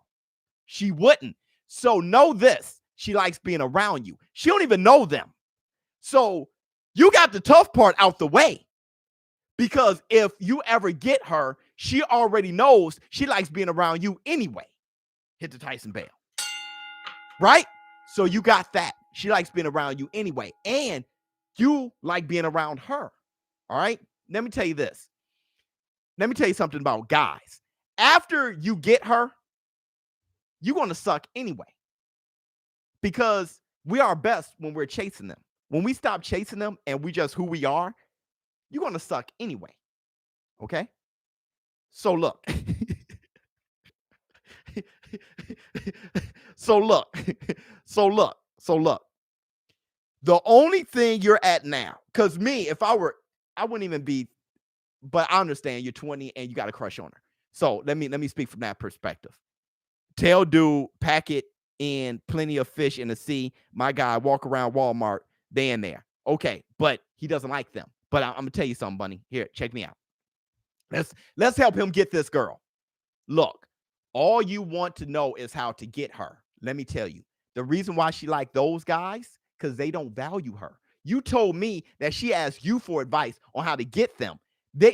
She wouldn't. So know this. She likes being around you. She don't even know them. So you got the tough part out the way. Because if you ever get her, she already knows she likes being around you anyway. Hit the Tyson bell. Right? So you got that. She likes being around you anyway. And you like being around her. All right? Let me tell you this. Let me tell you something about guys. After you get her, you're going to suck anyway. Because we are best when we're chasing them. When we stop chasing them and we just who we are, you're going to suck anyway. Okay? So look. So look. The only thing you're at now, because me, if I were, I wouldn't even be, but I understand you're 20 and you got a crush on her. So let me speak from that perspective. Tell dude, pack it in, plenty of fish in the sea. My guy, walk around Walmart, they in there. Okay, but he doesn't like them. But I'm gonna tell you something, Bunny. Here, check me out. Let's help him get this girl. Look, all you want to know is how to get her. Let me tell you. The reason why she like those guys, because they don't value her. You told me that she asked you for advice on how to get them.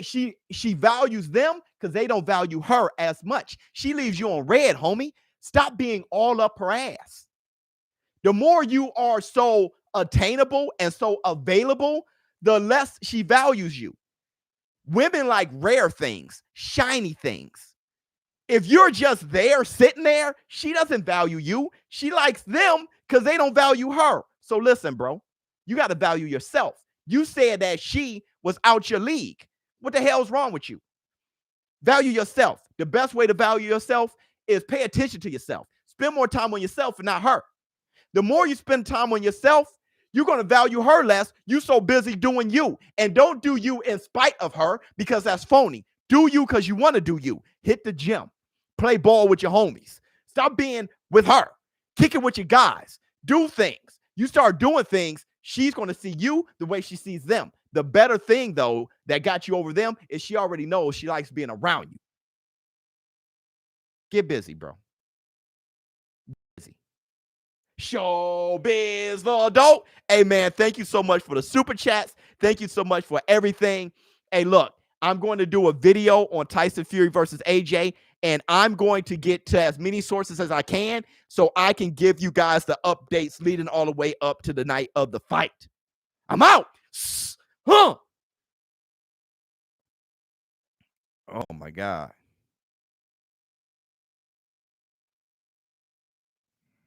She values them because they don't value her as much. She leaves you on red, homie. Stop being all up her ass. The more you are so attainable and so available, the less she values you. Women like rare things, shiny things. If you're just there, sitting there, she doesn't value you. She likes them because they don't value her. So listen, bro, you got to value yourself. You said that she was out your league. What the hell's wrong with you? Value yourself. The best way to value yourself is pay attention to yourself. Spend more time on yourself and not her. The more you spend time on yourself, you're going to value her less. You're so busy doing you. And don't do you in spite of her because that's phony. Do you because you want to do you. Hit the gym. Play ball with your homies. Stop being with her. Kick it with your guys. Do things. You start doing things, she's going to see you the way she sees them. The better thing, though, that got you over them is she already knows she likes being around you. Get busy, bro. Busy. ShowBizz the adult. Hey, man, thank you so much for the super chats. Thank you so much for everything. Hey, look, I'm going to do a video on Tyson Fury versus AJ, and I'm going to get to as many sources as I can so I can give you guys the updates leading all the way up to the night of the fight. I'm out. Huh. Oh, my God.